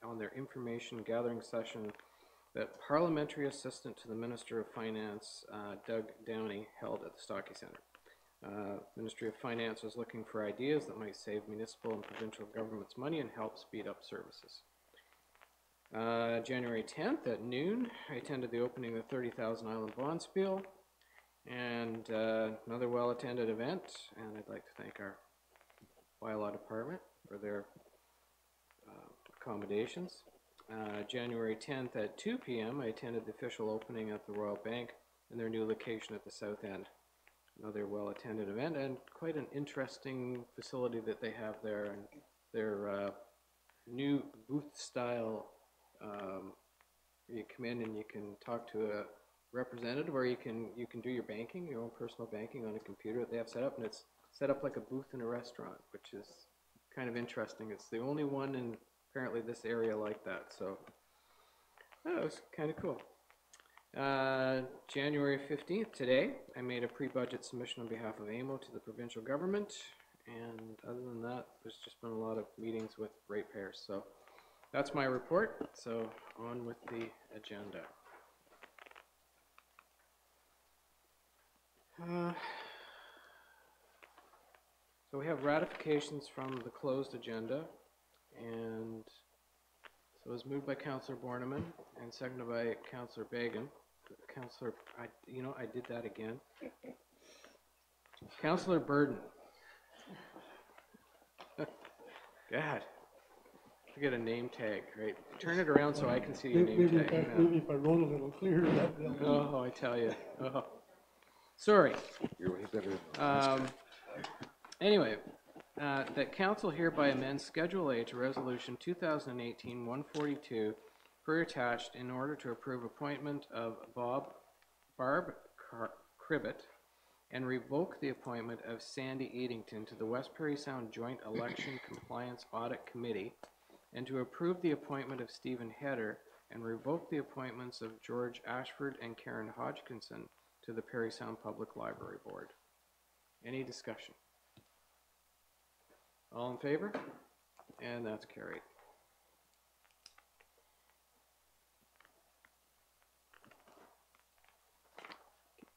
on their information gathering session that Parliamentary Assistant to the Minister of Finance, Doug Downey, held at the Stockey Centre. Ministry of Finance was looking for ideas that might save municipal and provincial governments money and help speed up services. January 10th at noon, I attended the opening of the 30,000 Island Bonspiel, and another well-attended event, and I'd like to thank our bylaw department for their accommodations. January 10th at 2 p.m. I attended the official opening at the Royal Bank in their new location at the South End. Another well-attended event, and quite an interesting facility that they have there, and their new booth-style. You come in and you can talk to a representative, or you can do your banking, your own personal banking on a computer that they have set up, and it's set up like a booth in a restaurant, which is kind of interesting. It's the only one in apparently this area like that, so that was kind of cool. January 15th, today, I made a pre-budget submission on behalf of AMO to the provincial government, and other than that, there's just been a lot of meetings with ratepayers. So that's my report, so on with the agenda. So we have ratifications from the closed agenda, and so it was moved by Councillor Borneman and seconded by Councillor Bagan. Councillor, I did that again. Councillor Burden. God, I get a name tag, right? Turn it around so I can see your name tag. Maybe if I wrote a little clearer, that will help. Oh, I tell you. Oh. Sorry. You're way better. Anyway, that council hereby amends Schedule A to Resolution 2018-142 per attached in order to approve appointment of Barb Cribbett and revoke the appointment of Sandy Eadington to the West Parry Sound Joint Election Compliance Audit Committee, and to approve the appointment of Stephen Heder and revoke the appointments of George Ashford and Karen Hodgkinson to the Parry Sound Public Library Board. Any discussion? All in favor? And that's carried.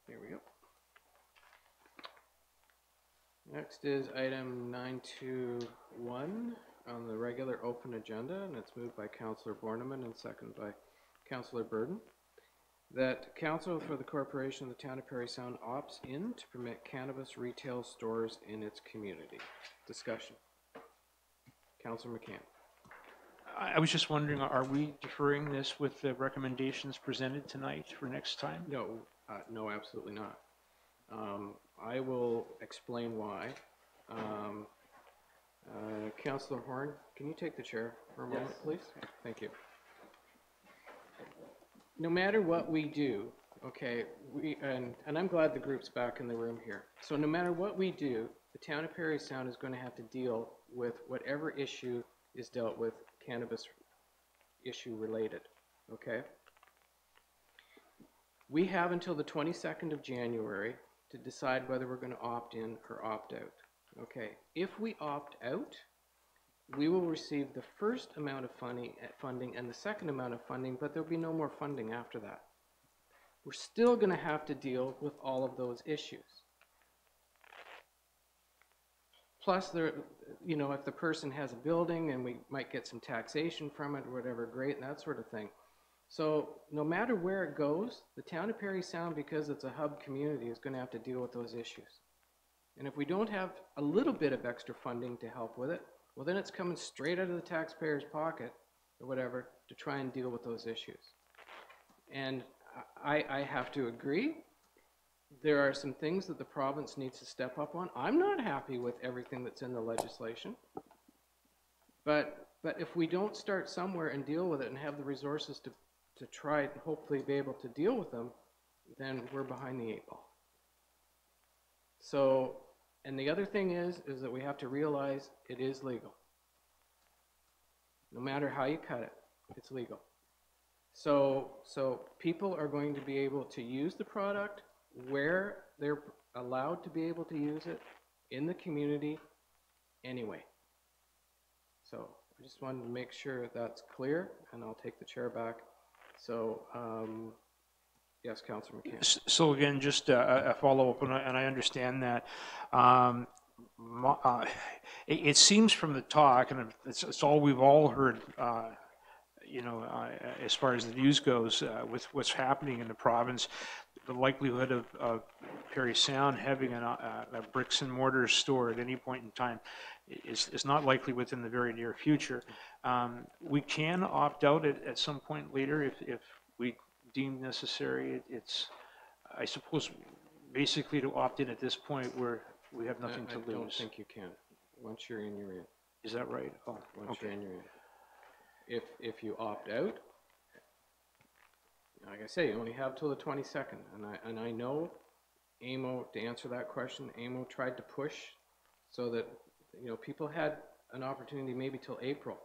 There we go. Next is item 921 on the regular open agenda, and it's moved by Councillor Borneman and seconded by Councillor Burden. That council for the corporation of the town of Parry Sound opts in to permit cannabis retail stores in its community. Discussion. Councillor McCann. I was just wondering, are we deferring this with the recommendations presented tonight for next time? No, no, absolutely not. I will explain why. Councillor Horn, can you take the chair for a moment, please? Thank you. No matter what we do, okay, and I'm glad the group's back in the room here. So no matter what we do, the town of Parry Sound is going to have to deal with whatever issue is dealt with cannabis issue related, okay? We have until the 22nd of January to decide whether we're going to opt in or opt out, okay? If we opt out, we will receive the first amount of funding and the second amount of funding, but there'll be no more funding after that. We're still going to have to deal with all of those issues. Plus, if the person has a building and we might get some taxation from it or whatever, great, and that sort of thing. So no matter where it goes, the town of Parry Sound, because it's a hub community, is going to have to deal with those issues. And if we don't have a little bit of extra funding to help with it, well, then it's coming straight out of the taxpayer's pocket, or whatever to try and deal with those issues. And I have to agree, there are some things that the province needs to step up on. I'm not happy with everything that's in the legislation. But if we don't start somewhere and deal with it and have the resources to try and hopefully be able to deal with them, then we're behind the 8 ball. So, and the other thing is that we have to realize it is legal. No matter how you cut it, it's legal. So people are going to be able to use the product where they're allowed to be able to use it in the community anyway. So I just wanted to make sure that's clear, and I'll take the chair back. So, yes, Councillor McCann. So again, just a follow-up, and I understand that. It seems from the talk, and it's all we've all heard, as far as the news goes, with what's happening in the province, the likelihood of Parry Sound having a bricks and mortar store at any point in time is not likely within the very near future. We can opt out at some point later if we deem necessary. It's, I suppose, basically to opt in at this point where we have nothing to lose. I don't think you can. Once you're in, you're in. Is that right? Oh, Once you're in, you're in. If you opt out, like I say, you only have till the 22nd, and I know AMO, to answer that question, AMO tried to push so that people had an opportunity maybe till April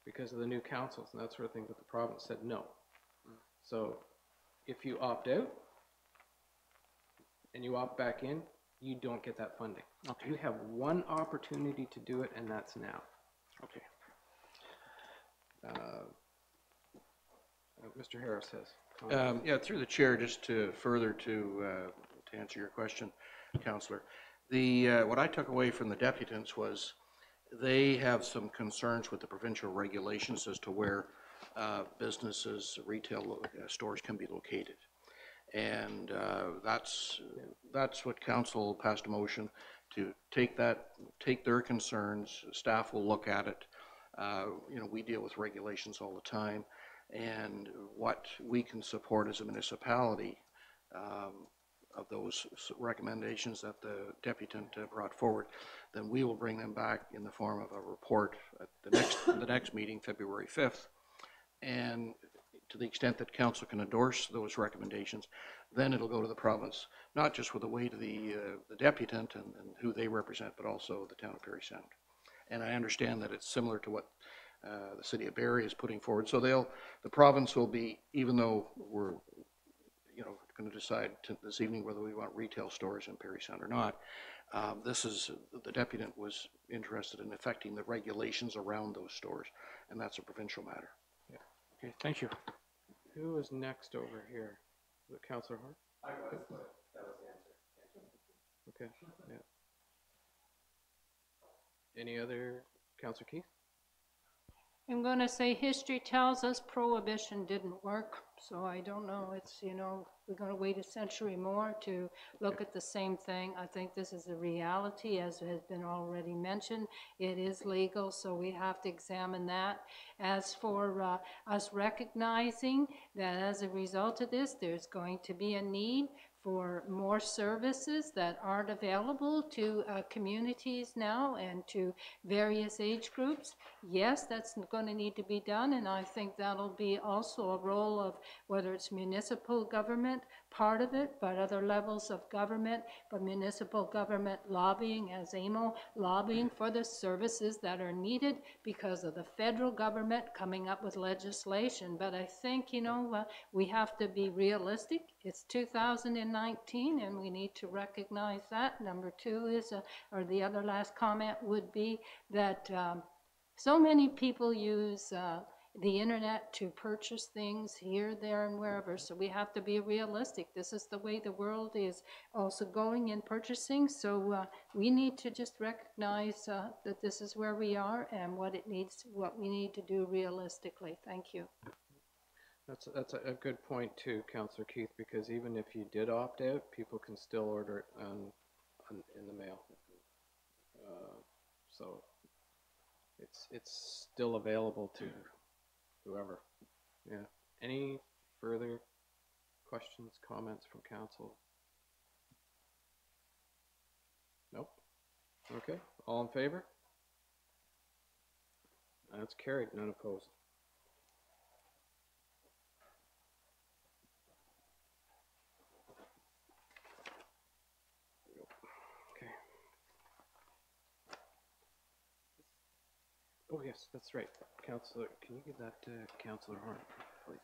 because of the new councils and that sort of thing, but the province said no. So if you opt out and you opt back in, you don't get that funding. Okay. You have one opportunity to do it, and that's now. Okay. Mr. Harris has. Yeah, through the chair, just to further to answer your question, Councillor. What I took away from the deputants was they have some concerns with the provincial regulations as to where businesses, retail stores can be located. And that's what council passed a motion to take their concerns. Staff will look at it. We deal with regulations all the time, and what we can support as a municipality of those recommendations that the deputant brought forward, then we will bring them back in the form of a report at the next meeting, February 5th. And to the extent that council can endorse those recommendations, then it'll go to the province, not just with the weight of the deputant and who they represent, but also the town of Parry Sound. And I understand that it's similar to what the city of Barrie is putting forward. So the province will be, even though we're going to decide this evening whether we want retail stores in Parry Sound or not, the deputant was interested in affecting the regulations around those stores, and that's a provincial matter. Yeah. Okay, thank you. Who is next over here? Is it Councillor Hart? I was, but that was the answer. Okay, yeah. Any other, Councillor Keith? I'm going to say history tells us prohibition didn't work, so I don't know. It's, we're going to wait a century more to look at the same thing. I think this is a reality, as has been already mentioned. It is legal, so we have to examine that. As for us recognizing that as a result of this, there's going to be a need for more services that aren't available to communities now and to various age groups. Yes, that's going to need to be done, and I think that'll be also a role of whether it's municipal government, part of it, but other levels of government, but municipal government lobbying, as AMO, lobbying for the services that are needed because of the federal government coming up with legislation. But I think, we have to be realistic. It's 2019, and we need to recognize that. Number two is, or the other last comment would be that so many people use the internet to purchase things here, there, and wherever. So we have to be realistic. This is the way the world is also going in purchasing. So we need to just recognize that this is where we are and what we need to do realistically. Thank you. That's a good point too, Councillor Keith, because even if you did opt out, people can still order it in the mail. So it's still available to whoever. Yeah. Any further questions, comments from council? Nope. Okay. All in favor? That's carried. None opposed. Okay. Oh yes, that's right. Councillor, can you give that to Councillor Horn, please?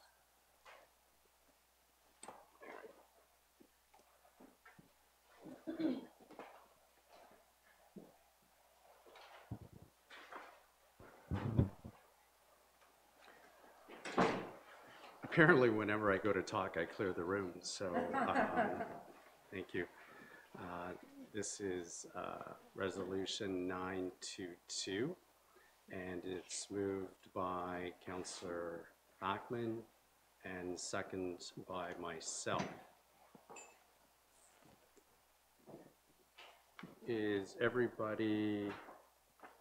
Apparently, whenever I go to talk, I clear the room, so thank you. This is Resolution 922, and it's moved by Councillor Bachman and second by myself. Is everybody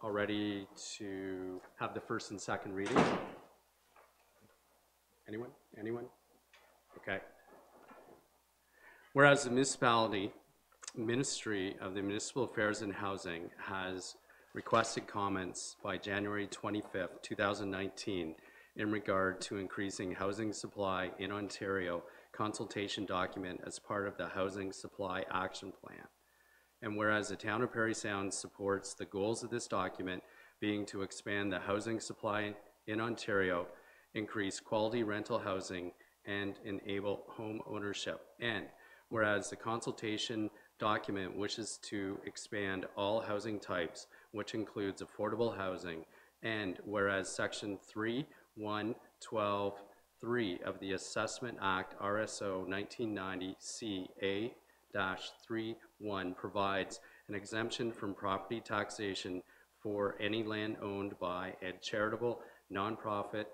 all ready to have the first and second reading? Anyone? Anyone? Okay. Whereas the Ministry of the Municipal Affairs and Housing has requested comments by January 25th, 2019 in regard to increasing housing supply in Ontario consultation document as part of the Housing Supply Action Plan. And whereas the Town of Parry Sound supports the goals of this document being to expand the housing supply in Ontario, increase quality rental housing, and enable home ownership. And whereas the consultation document wishes to expand all housing types, which includes affordable housing, and whereas Section 3.1.12.3 of the Assessment Act, RSO 1990 CA-31 provides an exemption from property taxation for any land owned by a charitable, nonprofit,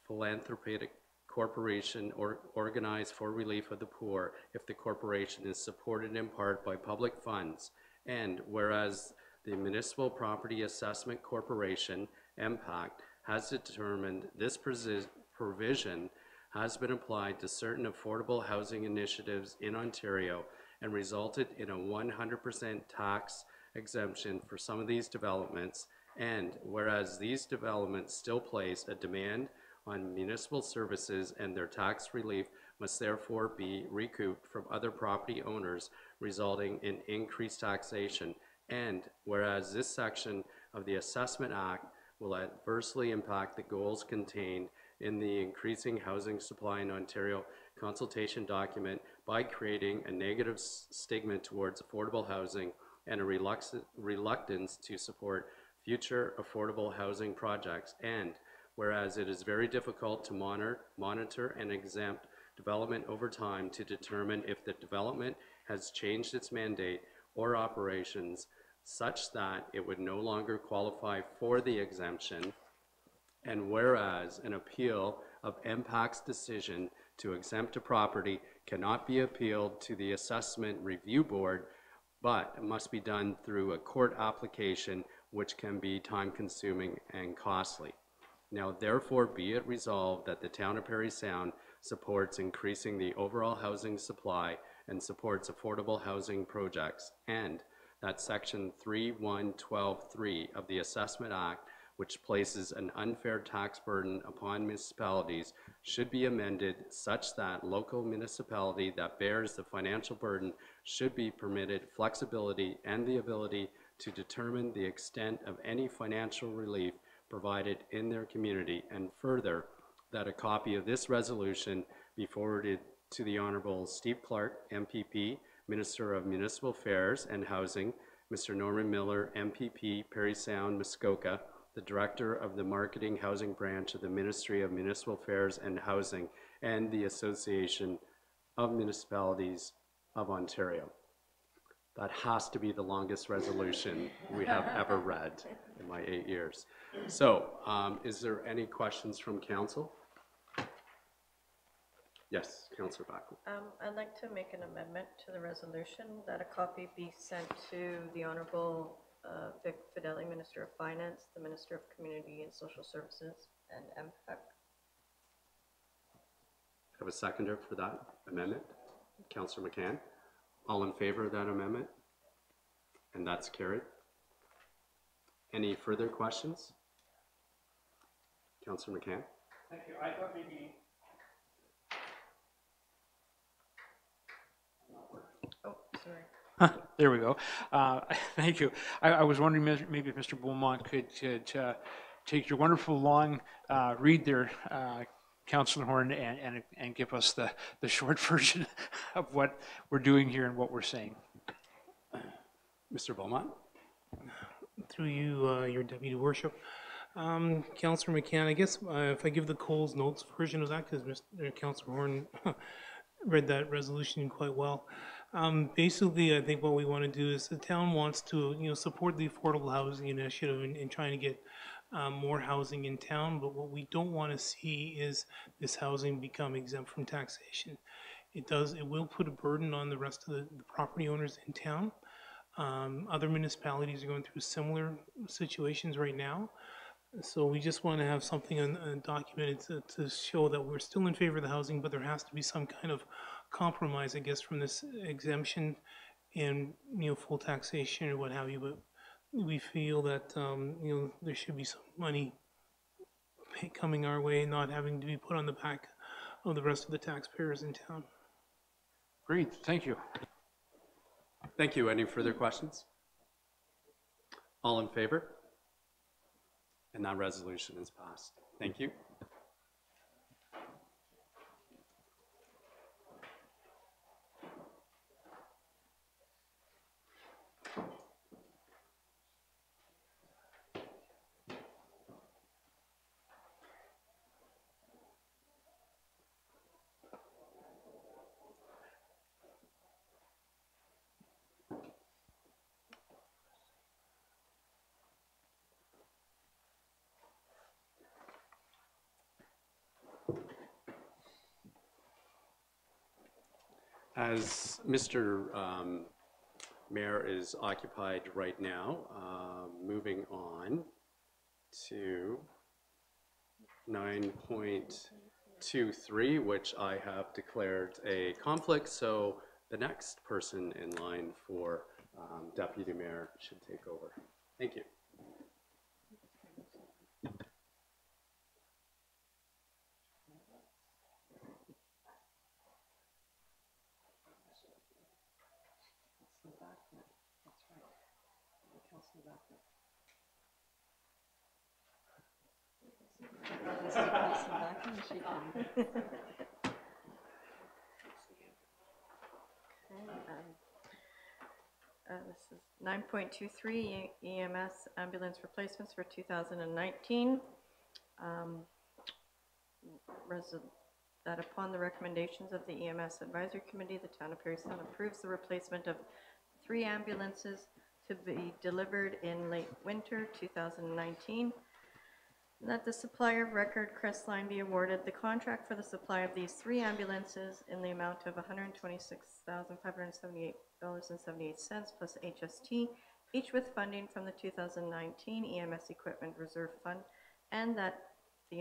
philanthropic corporation or organized for relief of the poor if the corporation is supported in part by public funds. And whereas the Municipal Property Assessment Corporation, MPAC, has determined this provision has been applied to certain affordable housing initiatives in Ontario and resulted in a 100% tax exemption for some of these developments. And whereas these developments still place a demand on municipal services and their tax relief must therefore be recouped from other property owners, resulting in increased taxation. And whereas this section of the Assessment Act will adversely impact the goals contained in the Increasing Housing Supply in Ontario consultation document by creating a negative stigma towards affordable housing and a reluctance to support future affordable housing projects. And whereas it is very difficult to monitor and exempt development over time to determine if the development has changed its mandate or operations such that it would no longer qualify for the exemption, and whereas an appeal of MPAC's decision to exempt a property cannot be appealed to the Assessment Review Board, but must be done through a court application, which can be time-consuming and costly. Now, therefore, be it resolved that the Town of Parry Sound supports increasing the overall housing supply and supports affordable housing projects, and that Section 3.1.12.3 of the Assessment Act, which places an unfair tax burden upon municipalities, should be amended such that local municipality that bears the financial burden should be permitted flexibility and the ability to determine the extent of any financial relief provided in their community, and further, that a copy of this resolution be forwarded to the Honourable Steve Clark, MPP, Minister of Municipal Affairs and Housing, Mr. Norman Miller, MPP, Parry Sound, Muskoka, the Director of the Marketing Housing Branch of the Ministry of Municipal Affairs and Housing, and the Association of Municipalities of Ontario. That has to be the longest resolution we have ever read in my 8 years. So, is there any questions from council? Yes, Councillor Backlund. I'd like to make an amendment to the resolution that a copy be sent to the Honourable Vic Fideli, Minister of Finance, the Minister of Community and Social Services, and MPAC, Have a seconder for that amendment? Councillor McCann. All in favor of that amendment? And that's carried. Any further questions? Councillor McCann. Thank you. I thought maybe. Oh, sorry. There we go. Thank you. I was wondering maybe if Mr. Beaumont could take your wonderful long read there, Councillor Horn, and give us the short version of what we're doing here and what we're saying. Mr. Beaumont. Through you, your deputy worship. Councillor McCann, I guess if I give the Coles Notes version of that, because Councillor Horn read that resolution quite well. Basically, I think what we want to do is the town wants to, support the affordable housing initiative in trying to get more housing in town. But what we don't want to see is this housing become exempt from taxation. It will put a burden on the rest of the property owners in town. Other municipalities are going through similar situations right now. So we just want to have something documented to show that we're still in favor of the housing, but there has to be some kind of compromise, I guess, from this exemption and, full taxation or what have you. But we feel that, there should be some money coming our way, not having to be put on the back of the rest of the taxpayers in town. Great, thank you. Thank you. Any further questions? All in favor? And that resolution is passed. Thank you. As Mr. Mayor is occupied right now, moving on to 9.23, which I have declared a conflict, so the next person in line for Deputy Mayor should take over. Thank you. This is 9.23 EMS ambulance replacements for 2019. That upon the recommendations of the EMS Advisory Committee, the Town of Parry Sound approves the replacement of 3 ambulances to be delivered in late winter 2019. That the supplier of record Crestline be awarded the contract for the supply of these 3 ambulances in the amount of $126,578.78 plus HST, each with funding from the 2019 EMS Equipment Reserve Fund, and that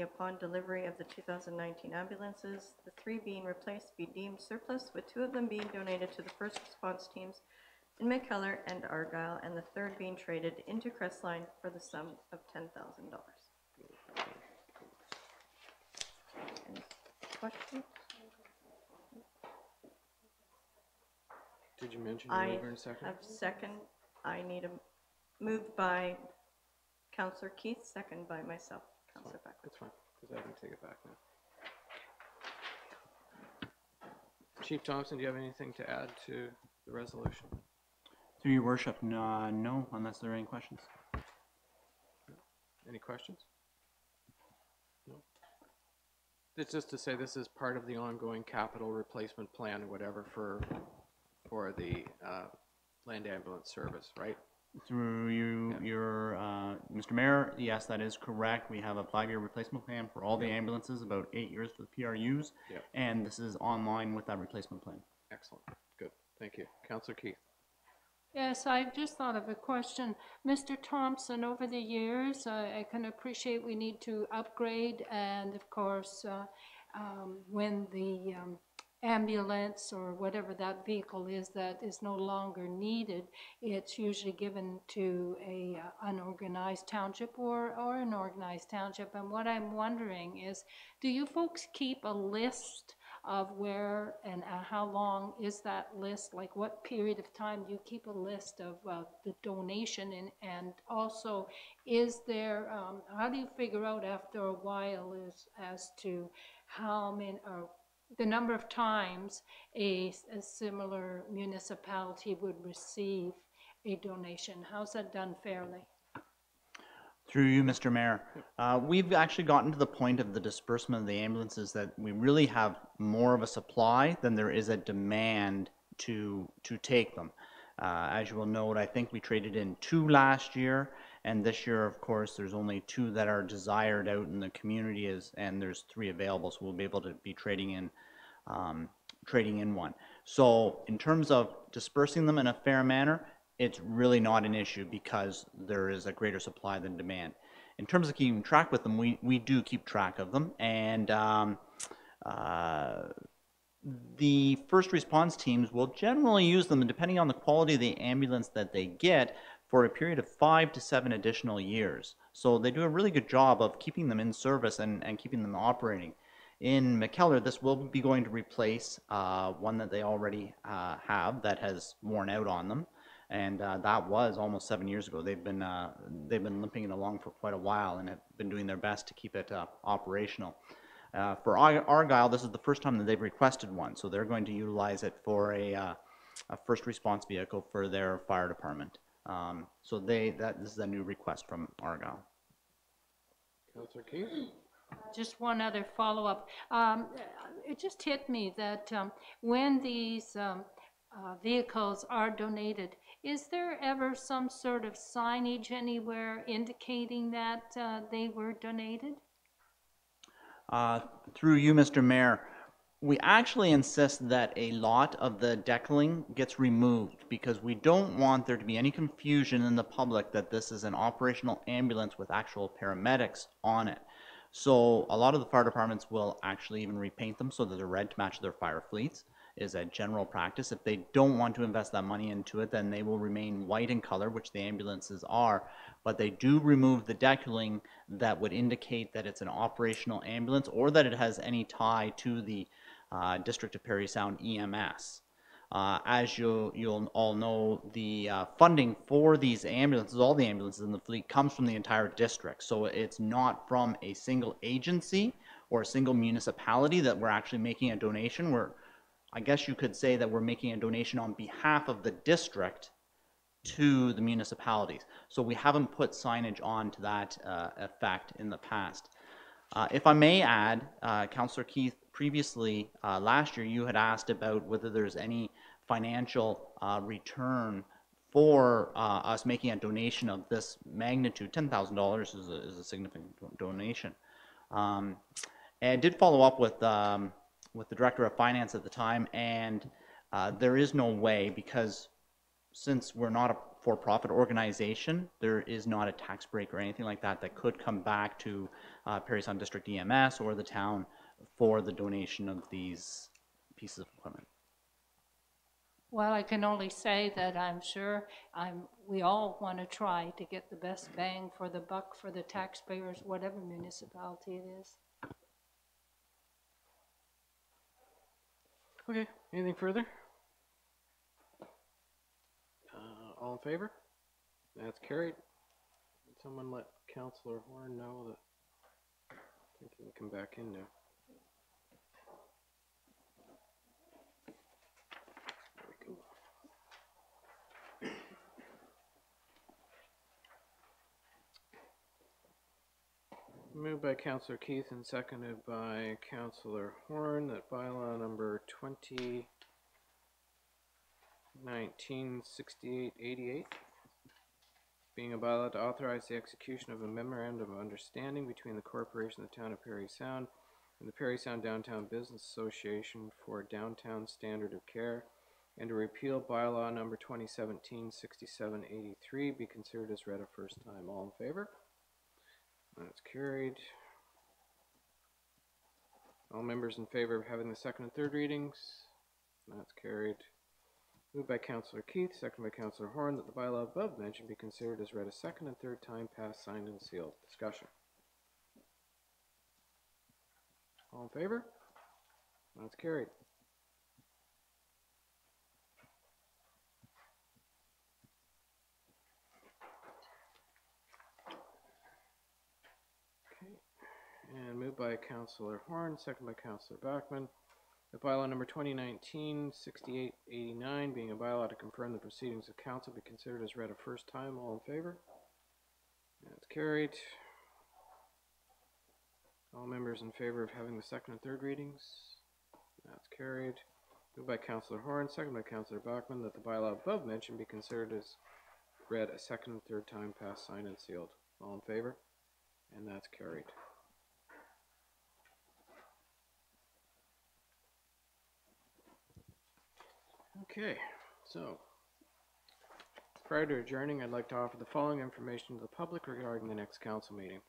upon delivery of the 2019 ambulances, the 3 being replaced be deemed surplus, with 2 of them being donated to the first response teams in McKellar and Argyle, and the 3rd being traded into Crestline for the sum of $10,000. Any questions? Did you mention your mover and second? I have second. I need a moved by Councillor Keith, second by myself. Councillor Beck. That's fine, because I can take it back now. Chief Thompson, do you have anything to add to the resolution? Through your worship, no, unless there are any questions. Any questions? No. It's just to say this is part of the ongoing capital replacement plan or whatever for the land ambulance service, right? Through you, Mr. Mayor, yes, that is correct. We have a 5-year replacement plan for all the ambulances, about 8 years for the PRUs, and this is online with that replacement plan. Excellent, good, thank you. Councillor Keith. Yes, I just thought of a question. Mr. Thompson, over the years, I can appreciate we need to upgrade and, of course, when the ambulance or whatever that vehicle is that is no longer needed, it's usually given to a unorganized township or an organized township. And what I'm wondering is, do you folks keep a list of where and how long is that list? Like what period of time do you keep a list of the donation? And also, is there, how do you figure out after a while as to how many, or the number of times a similar municipality would receive a donation? How's that done fairly? Through you, Mr. Mayor. We've actually gotten to the point of the disbursement of the ambulances that we really have more of a supply than there is a demand to take them. As you will note, I think we traded in 2 last year, and this year, of course, there's only 2 that are desired out in the community, and there's 3 available, so we'll be able to be trading in one. So in terms of dispersing them in a fair manner, it's really not an issue because there is a greater supply than demand. In terms of keeping track with them, we do keep track of them, and the first response teams will generally use them, depending on the quality of the ambulance that they get, for a period of 5 to 7 additional years. So they do a really good job of keeping them in service and keeping them operating. In McKellar, this will be going to replace one that they already have that has worn out on them, and that was almost 7 years ago. They've been limping it along for quite a while and have been doing their best to keep it operational. For Argyle, this is the first time that they've requested one, so they're going to utilize it for a first response vehicle for their fire department. So this is a new request from Argyle. Councillor Keith? Just one other follow-up. It just hit me that when these vehicles are donated, is there ever some sort of signage anywhere indicating that they were donated? Through you, Mr. Mayor, we actually insist that a lot of the decaling gets removed because we don't want there to be any confusion in the public that this is an operational ambulance with actual paramedics on it. So a lot of the fire departments will actually even repaint them so that they're red to match their fire fleets, is a general practice. If they don't want to invest that money into it, then they will remain white in color, which the ambulances are, but they do remove the decaling that would indicate that it's an operational ambulance or that it has any tie to the District of Parry Sound EMS. As you'll all know, the funding for these ambulances, all the ambulances in the fleet, comes from the entire district. So it's not from a single agency or a single municipality that we're actually making a donation. I guess you could say that we're making a donation on behalf of the district to the municipalities. So we haven't put signage on to that effect in the past. If I may add, Councillor Keith, previously last year you had asked about whether there's any financial return for us making a donation of this magnitude. $10,000 is a significant donation. And I did follow up with the Director of Finance at the time, and there is no way, because since we're not a for-profit organization, there is not a tax break or anything like that that could come back to Parry Sound District EMS or the town for the donation of these pieces of equipment. Well, I can only say that I'm sure we all want to try to get the best bang for the buck for the taxpayers, whatever municipality it is. Okay, anything further? All in favor? That's carried. Can someone let Councillor Horn know that I think he can come back in now. Moved by Councillor Keith and seconded by Councillor Horn that bylaw number 2019-6888, being a bylaw to authorize the execution of a memorandum of understanding between the corporation of the town of Parry Sound and the Parry Sound Downtown Business Association for downtown standard of care, and to repeal bylaw number 2017-6783 be considered as read a first time. All in favor? That's carried. All members in favor of having the second and third readings? That's carried. Moved by Councillor Keith, seconded by Councillor Horn, that the bylaw above mentioned be considered as read a second and third time, passed, signed, and sealed. Discussion. All in favor? That's carried. Okay. And moved by Councillor Horn, seconded by Councillor Bachman. The bylaw number 2019-6889, being a bylaw to confirm the proceedings of council, be considered as read a first time. All in favor? That's carried. All members in favor of having the second and third readings? That's carried. Moved by Councillor Horn, seconded by Councillor Bachman, that the bylaw above mentioned be considered as read a second and third time, passed, signed, and sealed. All in favor? And that's carried. Okay, so prior to adjourning, I'd like to offer the following information to the public regarding the next council meeting.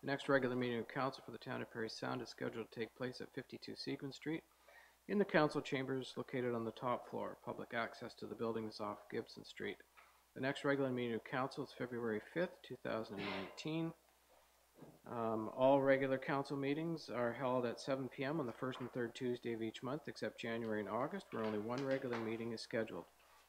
The next regular meeting of council for the town of Parry Sound is scheduled to take place at 52 Sequin Street in the council chambers located on the top floor. Public access to the building is off Gibson Street. The next regular meeting of council is February 5th, 2019. All regular council meetings are held at 7 p.m. on the first and third Tuesday of each month, except January and August, where only one regular meeting is scheduled.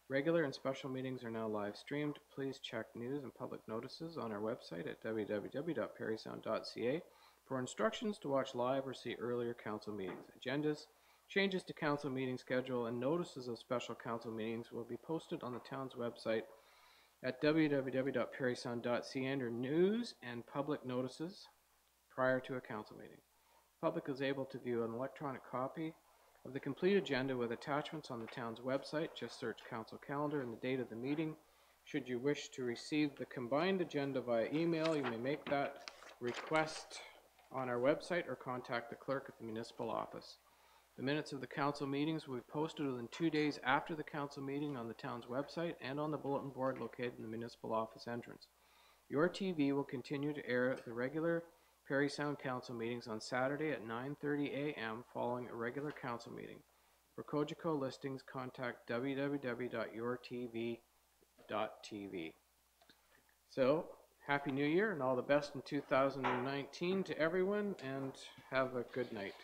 Regular and special meetings are now live streamed. Please check news and public notices on our website at www.parrysound.ca for instructions to watch live or see earlier council meetings. Agendas, changes to council meeting schedule, and notices of special council meetings will be posted on the town's website at www.parrysound.ca under news and public notices prior to a council meeting. The public is able to view an electronic copy of the complete agenda with attachments on the town's website. Just search council calendar and the date of the meeting. Should you wish to receive the combined agenda via email, you may make that request on our website or contact the clerk at the municipal office. The minutes of the council meetings will be posted within 2 days after the council meeting on the town's website and on the bulletin board located in the municipal office entrance. Your TV will continue to air the regular Parry Sound council meetings on Saturday at 9:30 a.m. following a regular council meeting. For Cogeco listings, contact www.yourtv.tv. So, Happy New Year and all the best in 2019 to everyone, and have a good night.